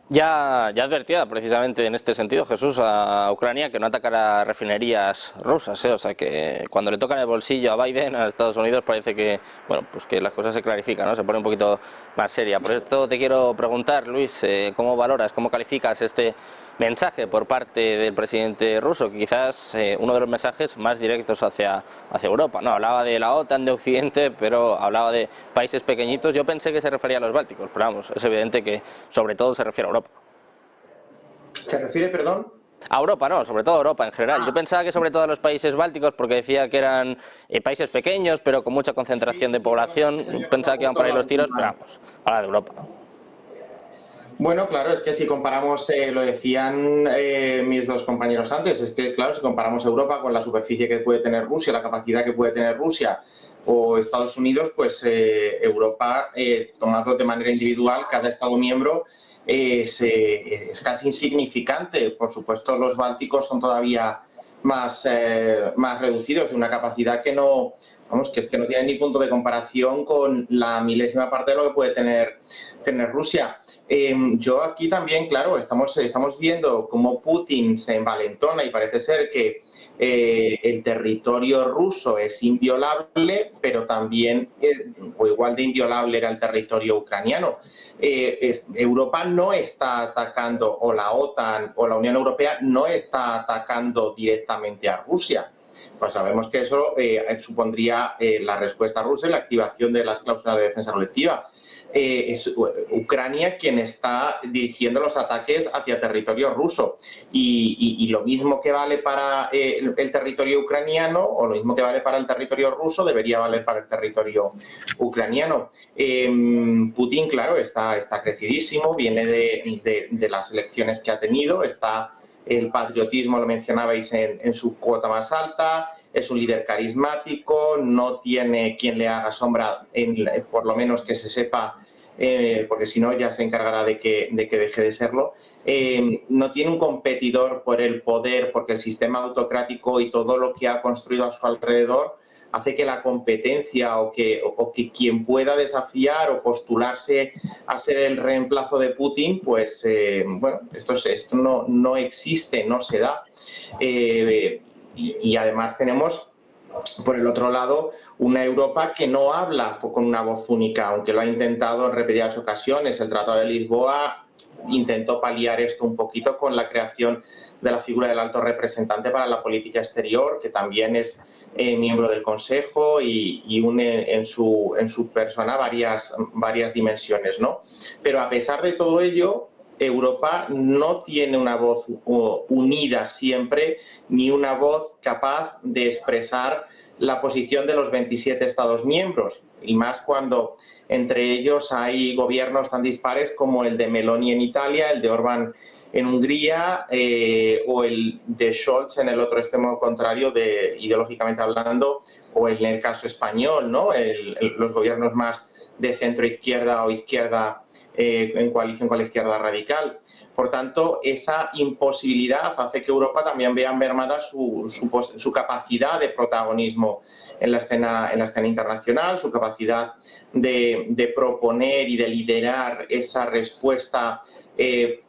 Ya advertía precisamente en este sentido Jesús a Ucrania que no atacara refinerías rusas, o sea que cuando le tocan el bolsillo a Biden, a Estados Unidos, parece que, bueno, pues que las cosas se clarifican, ¿no? Se pone un poquito más seria. Por esto te quiero preguntar, Luis, ¿cómo valoras, cómo calificas este mensaje por parte del presidente ruso, que quizás uno de los mensajes más directos hacia Europa, ¿no? Hablaba de la OTAN, de Occidente, pero hablaba de países pequeñitos. Yo pensé que se refería a los bálticos, pero vamos, es evidente que sobre todo se refiere a Europa. ¿Se refiere, perdón? A Europa, no, sobre todo a Europa en general. Yo pensaba que sobre todo a los países bálticos, porque decía que eran países pequeños, pero con mucha concentración de población. Pensaba que iban por ahí los tiros, pero vamos, habla de Europa. Bueno, claro, es que si comparamos, lo decían mis dos compañeros antes, es que, claro, si comparamos Europa con la superficie que puede tener Rusia, la capacidad que puede tener Rusia o Estados Unidos, pues Europa, tomado de manera individual, cada Estado miembro, es casi insignificante. Por supuesto, los bálticos son todavía más reducidos, de una capacidad que no, vamos, que es que no tienen ni punto de comparación con la milésima parte de lo que puede tener Rusia. Yo aquí también, claro, estamos viendo cómo Putin se envalentona y parece ser que el territorio ruso es inviolable, pero también, o igual de inviolable era el territorio ucraniano. Europa no está atacando, o la OTAN o la Unión Europea no está atacando directamente a Rusia. Pues sabemos que eso supondría la respuesta rusa y la activación de las cláusulas de defensa colectiva. Es Ucrania quien está dirigiendo los ataques hacia territorio ruso y lo mismo que vale para el territorio ucraniano o lo mismo que vale para el territorio ruso debería valer para el territorio ucraniano. Putin, claro, está crecidísimo, viene de las elecciones que ha tenido, el patriotismo, lo mencionabais, en su cuota más alta, es un líder carismático, no tiene quien le haga sombra, por lo menos que se sepa, porque si no ya se encargará de que deje de serlo. No tiene un competidor por el poder, porque el sistema autocrático y todo lo que ha construido a su alrededor hace que la competencia o que quien pueda desafiar o postularse a ser el reemplazo de Putin, pues bueno, esto no existe, no se da. Y además tenemos, por el otro lado, una Europa que no habla con una voz única, aunque lo ha intentado en repetidas ocasiones. El Tratado de Lisboa intentó paliar esto un poquito con la creación de la figura del alto representante para la política exterior, que también es miembro del Consejo y une en su persona varias dimensiones, ¿no? Pero a pesar de todo ello, Europa no tiene una voz unida siempre, ni una voz capaz de expresar la posición de los 27 Estados miembros, y más cuando entre ellos hay gobiernos tan dispares como el de Meloni en Italia, el de Orbán en Hungría o el de Scholz en el otro extremo contrario, ideológicamente hablando, o en el caso español, ¿no? Los gobiernos más de centro-izquierda o izquierda en coalición con la izquierda radical. Por tanto, esa imposibilidad hace que Europa también vea mermada su capacidad de protagonismo en la escena internacional, su capacidad de proponer y de liderar esa respuesta,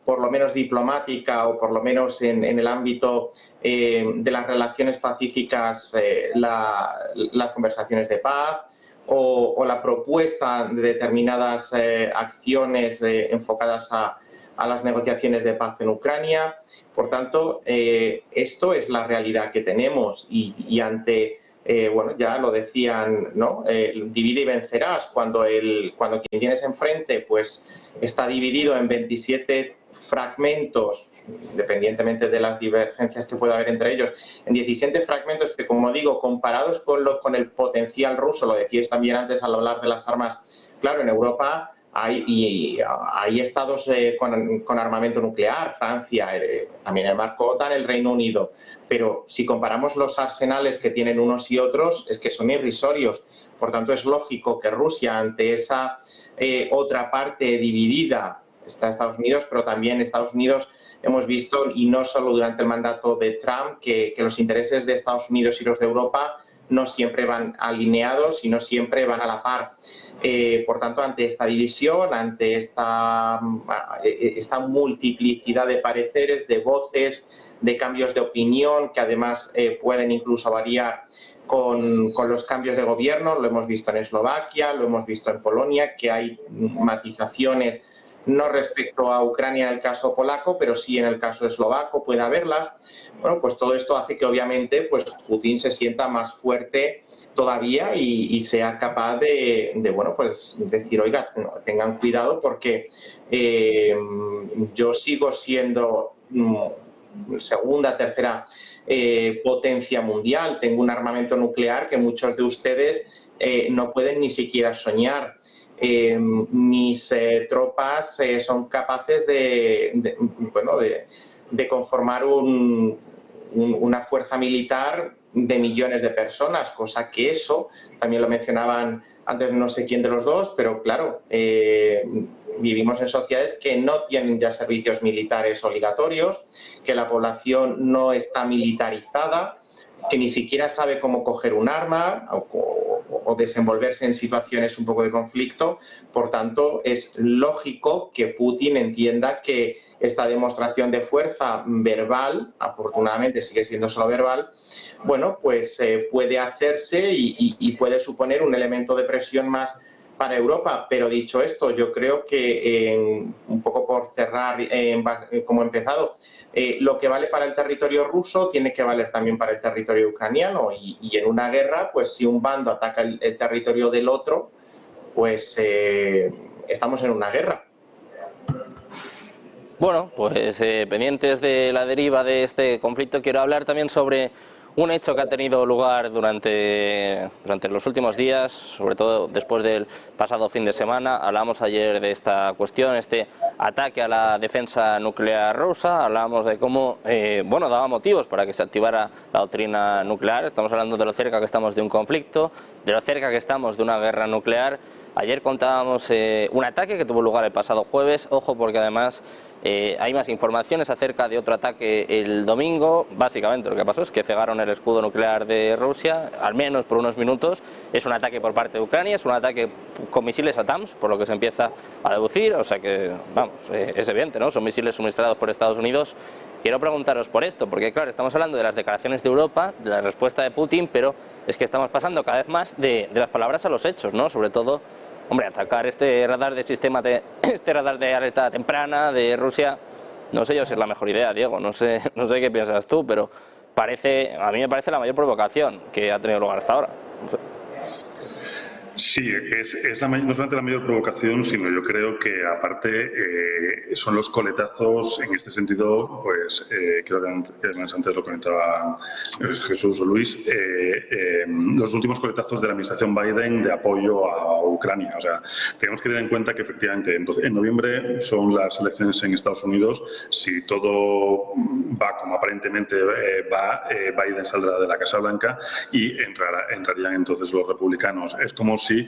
por lo menos diplomática o por lo menos en el ámbito de las relaciones pacíficas, las conversaciones de paz, o la propuesta de determinadas acciones enfocadas a las negociaciones de paz en Ucrania. Por tanto, esto es la realidad que tenemos y ante, bueno, ya lo decían, ¿no? Divide y vencerás. Cuando quien tienes enfrente pues está dividido en 27 fragmentos, independientemente de las divergencias que pueda haber entre ellos, en 17 fragmentos que, como digo, comparados con el potencial ruso, lo decíais también antes al hablar de las armas, claro, en Europa hay estados con armamento nuclear, Francia, también el marco OTAN, el Reino Unido, pero si comparamos los arsenales que tienen unos y otros, es que son irrisorios. Por tanto, es lógico que Rusia, ante esa otra parte dividida, está Estados Unidos, pero también Estados Unidos hemos visto, y no solo durante el mandato de Trump, que los intereses de Estados Unidos y los de Europa no siempre van alineados y no siempre van a la par. Por tanto, ante esta división, ante esta multiplicidad de pareceres, de voces, de cambios de opinión, que además pueden incluso variar con los cambios de gobierno, lo hemos visto en Eslovaquia, lo hemos visto en Polonia, que hay matizaciones no respecto a Ucrania en el caso polaco, pero sí en el caso eslovaco puede haberlas. Bueno, pues todo esto hace que obviamente pues Putin se sienta más fuerte todavía y sea capaz de bueno, pues decir, oiga, no, tengan cuidado porque yo sigo siendo segunda, tercera potencia mundial, tengo un armamento nuclear que muchos de ustedes no pueden ni siquiera soñar. Mis tropas son capaces de conformar una fuerza militar de millones de personas, cosa que eso, también lo mencionaban antes no sé quién de los dos, pero claro, vivimos en sociedades que no tienen ya servicios militares obligatorios, que la población no está militarizada, que ni siquiera sabe cómo coger un arma o desenvolverse en situaciones un poco de conflicto. Por tanto, es lógico que Putin entienda que esta demostración de fuerza verbal, afortunadamente sigue siendo solo verbal, bueno, pues puede hacerse y puede suponer un elemento de presión más para Europa. Pero dicho esto, yo creo que, un poco por cerrar como he empezado, lo que vale para el territorio ruso tiene que valer también para el territorio ucraniano, y en una guerra, pues si un bando ataca el territorio del otro, pues estamos en una guerra. Bueno, pues pendientes de la deriva de este conflicto, quiero hablar también sobre un hecho que ha tenido lugar durante los últimos días, sobre todo después del pasado fin de semana. Hablamos ayer de esta cuestión, este ataque a la defensa nuclear rusa. Hablábamos de cómo, bueno, daba motivos para que se activara la doctrina nuclear. Estamos hablando de lo cerca que estamos de un conflicto, de lo cerca que estamos de una guerra nuclear. Ayer contábamos un ataque que tuvo lugar el pasado jueves. Ojo, porque además hay más informaciones acerca de otro ataque el domingo. Básicamente lo que pasó es que cegaron el escudo nuclear de Rusia, al menos por unos minutos. Es un ataque por parte de Ucrania, es un ataque con misiles ATACMS, por lo que se empieza a deducir. O sea que, vamos, es evidente, ¿no? Son misiles suministrados por Estados Unidos. Quiero preguntaros por esto, porque claro, estamos hablando de las declaraciones de Europa, de la respuesta de Putin, pero es que estamos pasando cada vez más de las palabras a los hechos, ¿no? Sobre todo, hombre, atacar este radar de alerta temprana de Rusia, no sé yo si es la mejor idea, Diego, no sé qué piensas tú, pero a mí me parece la mayor provocación que ha tenido lugar hasta ahora. No sé. Sí, es no solamente la mayor provocación, sino yo creo que aparte son los coletazos en este sentido, pues creo que antes lo comentaba Jesús o Luis, los últimos coletazos de la administración Biden de apoyo a Ucrania. O sea, tenemos que tener en cuenta que efectivamente en noviembre son las elecciones en Estados Unidos. Si todo va como aparentemente va, Biden saldrá de la Casa Blanca y entrarían entonces los republicanos. Es como si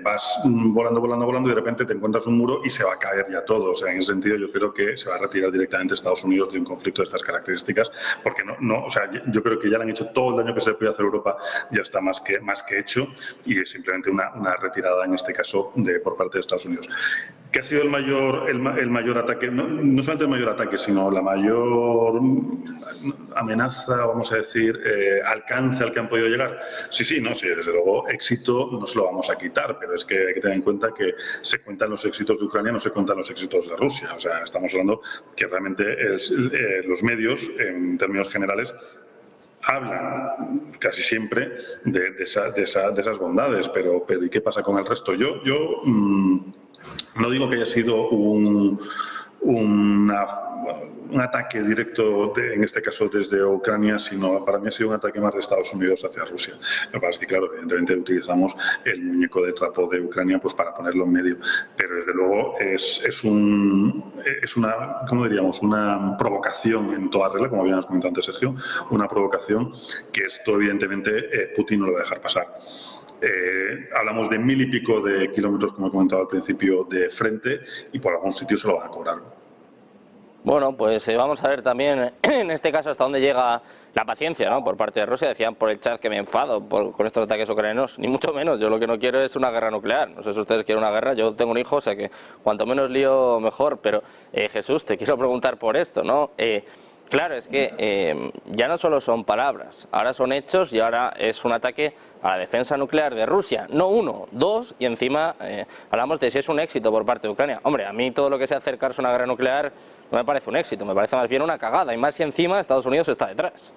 vas volando y de repente te encuentras un muro y se va a caer ya todo. O sea, en ese sentido yo creo que se va a retirar directamente Estados Unidos de un conflicto de estas características, porque o sea, yo creo que ya le han hecho todo el daño que se le puede hacer a Europa, ya está más que hecho, y es simplemente una retirada en este caso por parte de Estados Unidos. ¿Qué ha sido el mayor ataque? No solamente el mayor ataque, sino la mayor amenaza, vamos a decir, alcance al que han podido llegar. Sí, desde luego éxito no se lo vamos a quitar, pero es que hay que tener en cuenta que se cuentan los éxitos de Ucrania, no se cuentan los éxitos de Rusia. O sea, estamos hablando que realmente los medios, en términos generales, hablan casi siempre de esas bondades, pero ¿y qué pasa con el resto? Yo no digo que haya sido un ataque directo, en este caso desde Ucrania, sino para mí ha sido un ataque más de Estados Unidos hacia Rusia. Lo que pasa es que, claro, evidentemente utilizamos el muñeco de trapo de Ucrania pues para ponerlo en medio, pero desde luego es una, ¿cómo diríamos?, una provocación en toda regla, como habíamos comentado antes, Sergio, una provocación que esto evidentemente Putin no lo va a dejar pasar. Hablamos de 1000 y pico de kilómetros, como he comentado al principio, de frente, y por algún sitio se lo van a cobrar. Bueno, pues vamos a ver también en este caso hasta dónde llega la paciencia, ¿no?, por parte de Rusia. Decían por el chat que me enfado con estos ataques ucranianos, ni mucho menos. Yo lo que no quiero es una guerra nuclear. No sé si ustedes quieren una guerra. Yo tengo un hijo, o sea que cuanto menos lío mejor. Pero Jesús, te quiero preguntar por esto, ¿no? Claro, es que ya no solo son palabras, ahora son hechos y ahora es un ataque a la defensa nuclear de Rusia. No uno, dos, y encima hablamos de si es un éxito por parte de Ucrania. Hombre, a mí todo lo que sea acercarse a una guerra nuclear no me parece un éxito, me parece más bien una cagada, y más si encima Estados Unidos está detrás.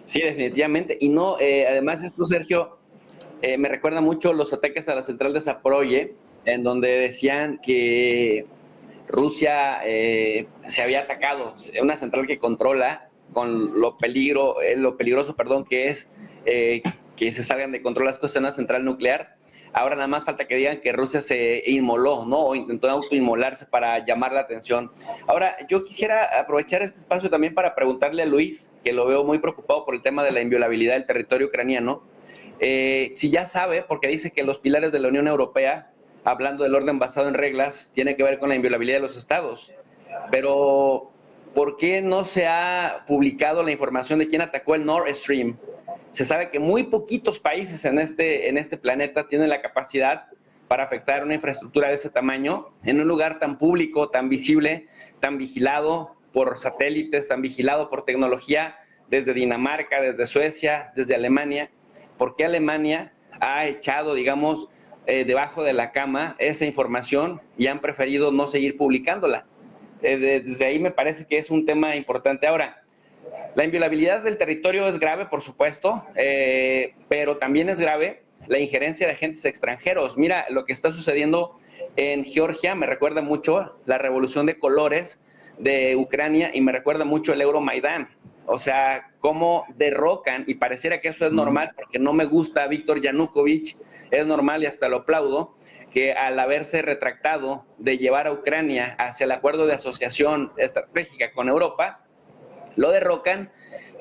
Sí, definitivamente. Y no, además esto, Sergio, me recuerda mucho los ataques a la central de Zaporozhye, en donde decían que Rusia se había atacado, una central que controla, con lo peligroso que es que se salgan de control las cosas en una central nuclear. Ahora nada más falta que digan que Rusia se inmoló, ¿no?, o intentó autoinmolarse para llamar la atención. Ahora, yo quisiera aprovechar este espacio también para preguntarle a Luis, que lo veo muy preocupado por el tema de la inviolabilidad del territorio ucraniano, si ya sabe, porque dice que los pilares de la Unión Europea, hablando del orden basado en reglas, tiene que ver con la inviolabilidad de los estados. Pero, ¿por qué no se ha publicado la información de quién atacó el Nord Stream? Se sabe que muy poquitos países en este planeta tienen la capacidad para afectar una infraestructura de ese tamaño en un lugar tan público, tan visible, tan vigilado por satélites, tan vigilado por tecnología, desde Dinamarca, desde Suecia, desde Alemania. ¿Por qué Alemania ha echado, digamos, debajo de la cama esa información y han preferido no seguir publicándola. Desde ahí me parece que es un tema importante. Ahora, la inviolabilidad del territorio es grave, por supuesto, pero también es grave la injerencia de agentes extranjeros. Mira, lo que está sucediendo en Georgia me recuerda mucho la revolución de colores de Ucrania y me recuerda mucho el Euromaidán. O sea, cómo derrocan, y pareciera que eso es normal, porque no me gusta Víctor Yanukovych, es normal y hasta lo aplaudo, que al haberse retractado de llevar a Ucrania hacia el acuerdo de asociación estratégica con Europa, lo derrocan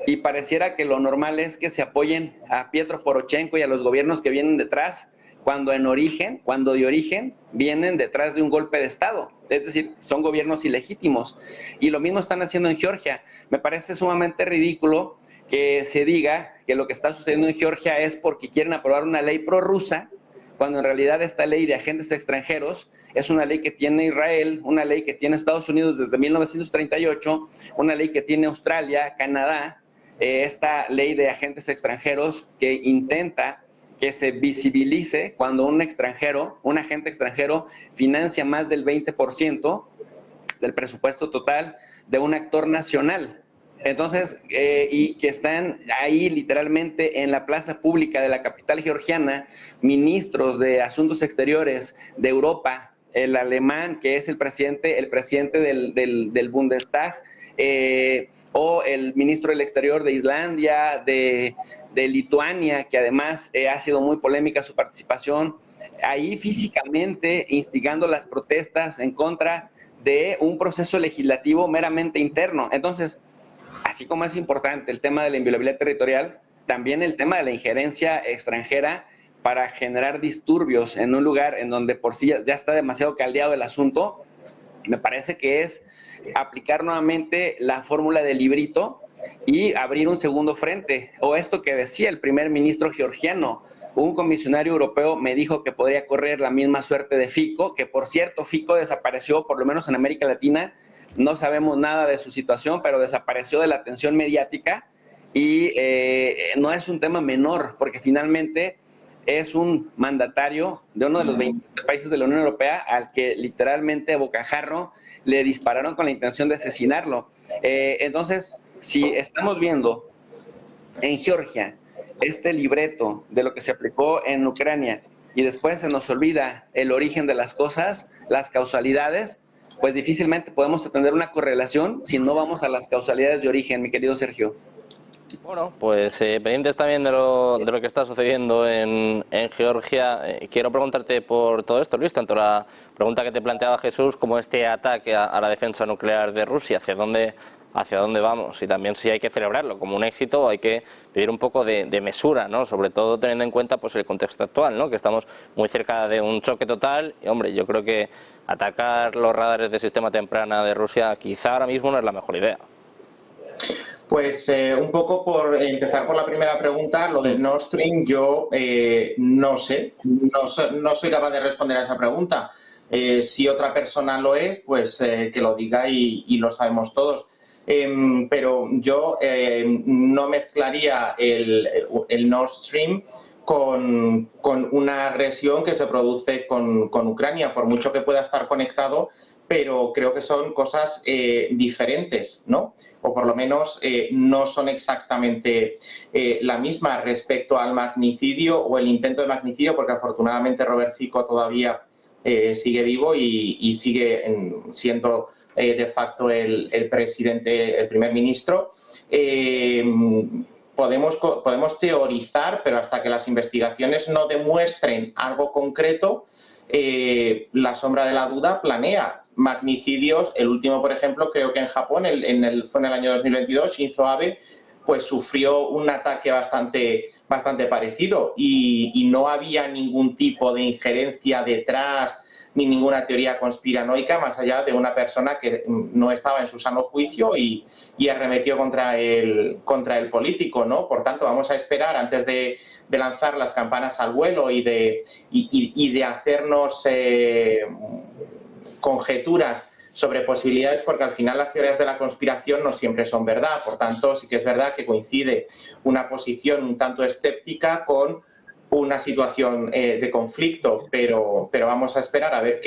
y pareciera que lo normal es que se apoyen a Pietro Poroshenko y a los gobiernos que vienen detrás, cuando de origen vienen detrás de un golpe de Estado, es decir, son gobiernos ilegítimos. Y lo mismo están haciendo en Georgia. Me parece sumamente ridículo que se diga que lo que está sucediendo en Georgia es porque quieren aprobar una ley prorrusa, cuando en realidad esta ley de agentes extranjeros es una ley que tiene Israel, una ley que tiene Estados Unidos desde 1938, una ley que tiene Australia, Canadá, esta ley de agentes extranjeros que intenta que se visibilice cuando un agente extranjero financia más del 20% del presupuesto total de un actor nacional. Entonces, y que están ahí literalmente en la plaza pública de la capital georgiana, ministros de Asuntos Exteriores de Europa, el alemán, que es el presidente del Bundestag, o el ministro del Exterior de Islandia, de Lituania, que además ha sido muy polémica su participación, ahí físicamente instigando las protestas en contra de un proceso legislativo meramente interno. Entonces, así como es importante el tema de la inviolabilidad territorial, también el tema de la injerencia extranjera para generar disturbios en un lugar en donde por sí ya está demasiado caldeado el asunto, me parece que es aplicar nuevamente la fórmula del librito y abrir un segundo frente. O esto que decía el primer ministro georgiano, un comisionario europeo me dijo que podría correr la misma suerte de Fico, que por cierto Fico desapareció, por lo menos en América Latina, no sabemos nada de su situación, pero desapareció de la atención mediática y no es un tema menor, porque finalmente es un mandatario de uno de los 27 países de la Unión Europea al que literalmente a bocajarro le dispararon con la intención de asesinarlo. Entonces, si estamos viendo en Georgia este libreto de lo que se aplicó en Ucrania y después se nos olvida el origen de las cosas, las causalidades, pues difícilmente podemos atender una correlación si no vamos a las causalidades de origen, mi querido Sergio. Bueno, pues pendientes también de lo que está sucediendo en Georgia, quiero preguntarte por todo esto, Luis, tanto la pregunta que te planteaba Jesús como este ataque a la defensa nuclear de Rusia, hacia dónde vamos, y también si hay que celebrarlo como un éxito o hay que pedir un poco de mesura, ¿no? Sobre todo teniendo en cuenta pues el contexto actual, ¿no? Que estamos muy cerca de un choque total y, hombre, yo creo que atacar los radares de sistema temprana de Rusia quizá ahora mismo no es la mejor idea. Pues un poco por empezar por la primera pregunta, lo del Nord Stream, yo no sé, no soy capaz de responder a esa pregunta. Si otra persona lo es, pues que lo diga y lo sabemos todos. Pero yo no mezclaría el Nord Stream con una agresión que se produce con Ucrania, por mucho que pueda estar conectado, pero creo que son cosas diferentes, ¿no? O por lo menos no son exactamente la misma respecto al magnicidio o el intento de magnicidio, porque afortunadamente Robert Fico todavía sigue vivo y sigue siendo de facto el presidente, el primer ministro. Podemos teorizar, pero hasta que las investigaciones no demuestren algo concreto, la sombra de la duda planea magnicidios. El último, por ejemplo, creo que en Japón, fue en el año 2022, Shinzo Abe pues sufrió un ataque bastante parecido y no había ningún tipo de injerencia detrás ni ninguna teoría conspiranoica más allá de una persona que no estaba en su sano juicio y arremetió contra el político, ¿no? Por tanto, vamos a esperar antes de lanzar las campanas al vuelo y de hacernos conjeturas sobre posibilidades, porque al final las teorías de la conspiración no siempre son verdad. Por tanto, sí que es verdad que coincide una posición un tanto escéptica con una situación de conflicto, pero vamos a esperar a ver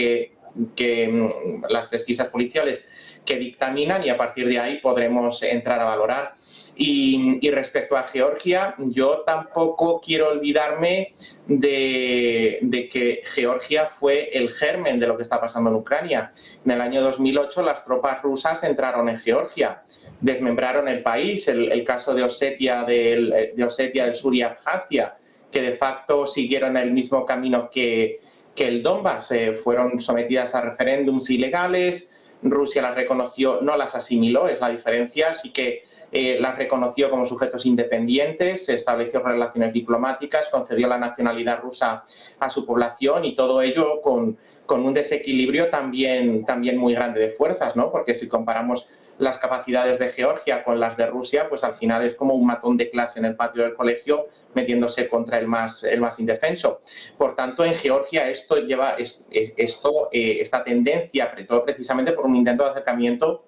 las pesquisas policiales que dictaminan y a partir de ahí podremos entrar a valorar. Y respecto a Georgia, yo tampoco quiero olvidarme de que Georgia fue el germen de lo que está pasando en Ucrania. En el año 2008 las tropas rusas entraron en Georgia, desmembraron el país, el caso de Osetia del Sur y Abjasia, que de facto siguieron el mismo camino que el Donbass, fueron sometidas a referéndums ilegales. Rusia las reconoció, no las asimiló, es la diferencia, así que las reconoció como sujetos independientes, estableció relaciones diplomáticas, concedió la nacionalidad rusa a su población y todo ello con un desequilibrio también muy grande de fuerzas, ¿no? Porque si comparamos las capacidades de Georgia con las de Rusia, pues al final es como un matón de clase en el patio del colegio metiéndose contra el más indefenso. Por tanto, en Georgia esto lleva esta tendencia, todo precisamente por un intento de acercamiento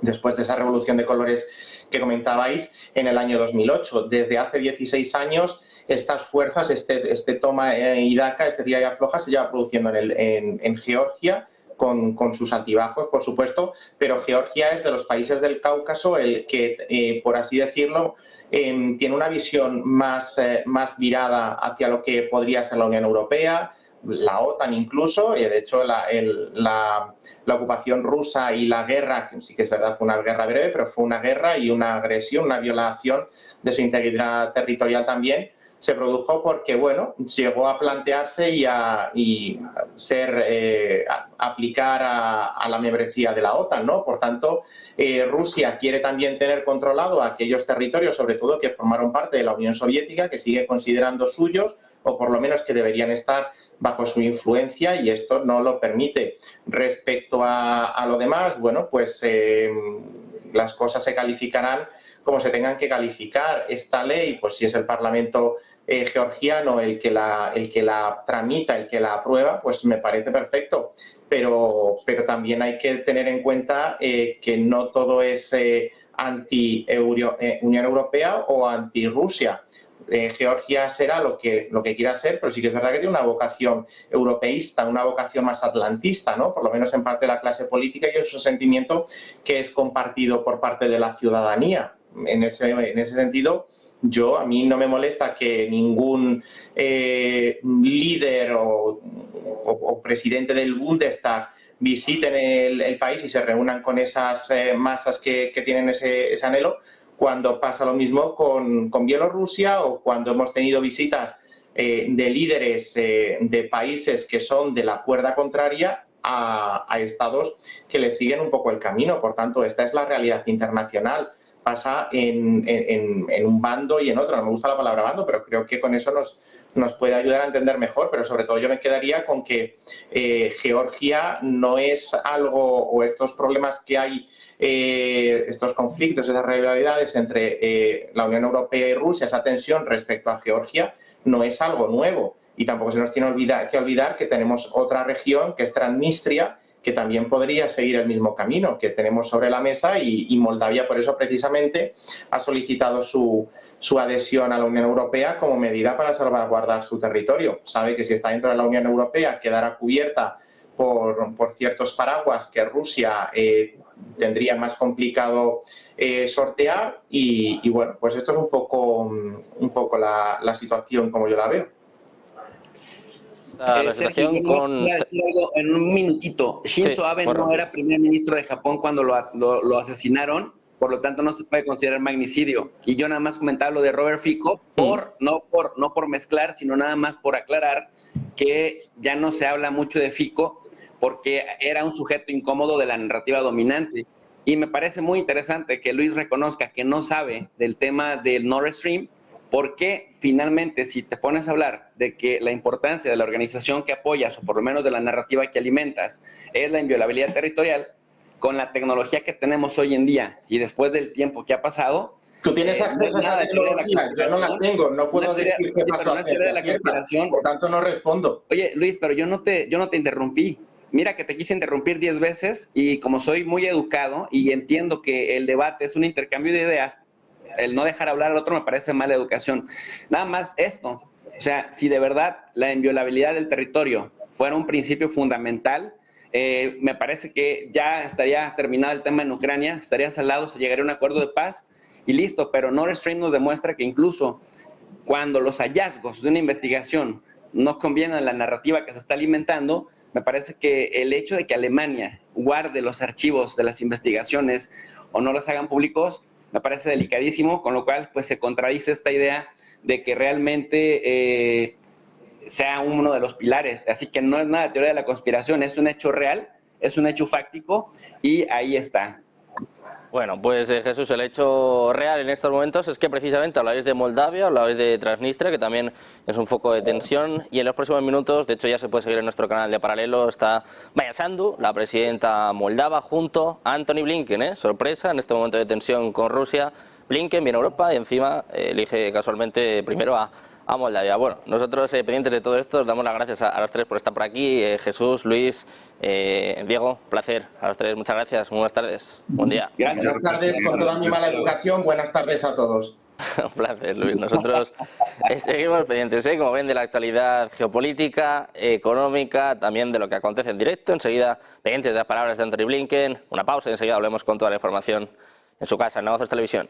después de esa revolución de colores que comentabais en el año 2008. Desde hace 16 años estas fuerzas, este toma y daca, este tira y afloja se lleva produciendo en Georgia, con sus altibajos, por supuesto, pero Georgia es de los países del Cáucaso el que, por así decirlo, tiene una visión más virada hacia lo que podría ser la Unión Europea, la OTAN incluso, y de hecho la ocupación rusa y la guerra, que sí que es verdad fue una guerra breve, pero fue una guerra y una agresión, una violación de su integridad territorial también, se produjo porque, bueno, llegó a plantearse y aplicar a la membresía de la OTAN, ¿no? Por tanto, Rusia quiere también tener controlado aquellos territorios, sobre todo que formaron parte de la Unión Soviética, que sigue considerando suyos, o por lo menos que deberían estar bajo su influencia, y esto no lo permite. Respecto a lo demás, bueno, pues las cosas se calificarán como se tengan que calificar. Esta ley, pues si es el Parlamento georgiano el que la tramita, el que la aprueba, pues me parece perfecto. Pero también hay que tener en cuenta que no todo es anti-Unión Europea o anti-Rusia. Georgia será lo que quiera ser, pero sí que es verdad que tiene una vocación europeísta, una vocación más atlantista, ¿no? Por lo menos en parte de la clase política, y es un sentimiento que es compartido por parte de la ciudadanía. En ese sentido, a mí no me molesta que ningún líder o presidente del Bundestag visiten el país y se reúnan con esas masas que tienen ese anhelo, cuando pasa lo mismo con Bielorrusia, o cuando hemos tenido visitas de líderes de países que son de la cuerda contraria a estados que le siguen un poco el camino. Por tanto, esta es la realidad internacional. Pasa en un bando y en otro. No me gusta la palabra bando, pero creo que con eso nos puede ayudar a entender mejor. Pero sobre todo yo me quedaría con que Georgia no es algo, o estos problemas que hay, estos conflictos, esas rivalidades entre la Unión Europea y Rusia, esa tensión respecto a Georgia, no es algo nuevo. Y tampoco se nos tiene que olvidar que tenemos otra región, que es Transnistria, que también podría seguir el mismo camino que tenemos sobre la mesa, y Moldavia por eso precisamente ha solicitado su adhesión a la Unión Europea como medida para salvaguardar su territorio. Sabe que si está dentro de la Unión Europea quedará cubierta por ciertos paraguas que Rusia tendría más complicado sortear, y bueno, pues esto es un poco la situación como yo la veo. Sergio, quería decir algo en un minutito. Shinzo Abe no era primer ministro de Japón cuando lo asesinaron, por lo tanto no se puede considerar magnicidio. Y yo nada más comentaba lo de Robert Fico, no por mezclar, sino nada más por aclarar que ya no se habla mucho de Fico porque era un sujeto incómodo de la narrativa dominante. Y me parece muy interesante que Luis reconozca que no sabe del tema del Nord Stream, porque finalmente, si te pones a hablar de que la importancia de la organización que apoyas, o por lo menos de la narrativa que alimentas, es la inviolabilidad territorial, con la tecnología que tenemos hoy en día y después del tiempo que ha pasado... Tú tienes acceso a esa tecnología, yo no la tengo, no puedo decir qué pasó hace por tanto no respondo. Oye, Luis, pero yo no te interrumpí. Mira que te quise interrumpir 10 veces, y como soy muy educado y entiendo que el debate es un intercambio de ideas, el no dejar hablar al otro me parece mala educación. Nada más esto. O sea, si de verdad la inviolabilidad del territorio fuera un principio fundamental, me parece que ya estaría terminado el tema en Ucrania, estaría saldado, se llegaría a un acuerdo de paz y listo, pero Nord Stream nos demuestra que incluso cuando los hallazgos de una investigación no convienen a la narrativa que se está alimentando, me parece que el hecho de que Alemania guarde los archivos de las investigaciones o no los hagan públicos, me parece delicadísimo, con lo cual pues se contradice esta idea de que realmente sea uno de los pilares. Así que no es nada teoría de la conspiración, es un hecho real, es un hecho fáctico y ahí está. Bueno, pues Jesús, el hecho real en estos momentos es que precisamente habláis de Moldavia, habláis de Transnistria, que también es un foco de tensión, y en los próximos minutos, de hecho ya se puede seguir en nuestro canal de Paralelo, está Maia Sandu, la presidenta moldava, junto a Antony Blinken, sorpresa en este momento de tensión con Rusia. Blinken viene a Europa y encima elige casualmente primero a Moldavia. Bueno, nosotros pendientes de todo esto, os damos las gracias a los tres por estar por aquí. Jesús, Luis, Diego, placer. A los tres, muchas gracias. Muy buenas tardes. Buen día. Gracias. Buenas tardes. Con toda mi mala educación, buenas tardes a todos. Un placer, Luis. Nosotros seguimos pendientes, como ven, de la actualidad geopolítica, económica, también de lo que acontece en directo. Enseguida, pendientes de las palabras de Antony Blinken. Una pausa y enseguida hablemos con toda la información en su casa, en Negocios Televisión.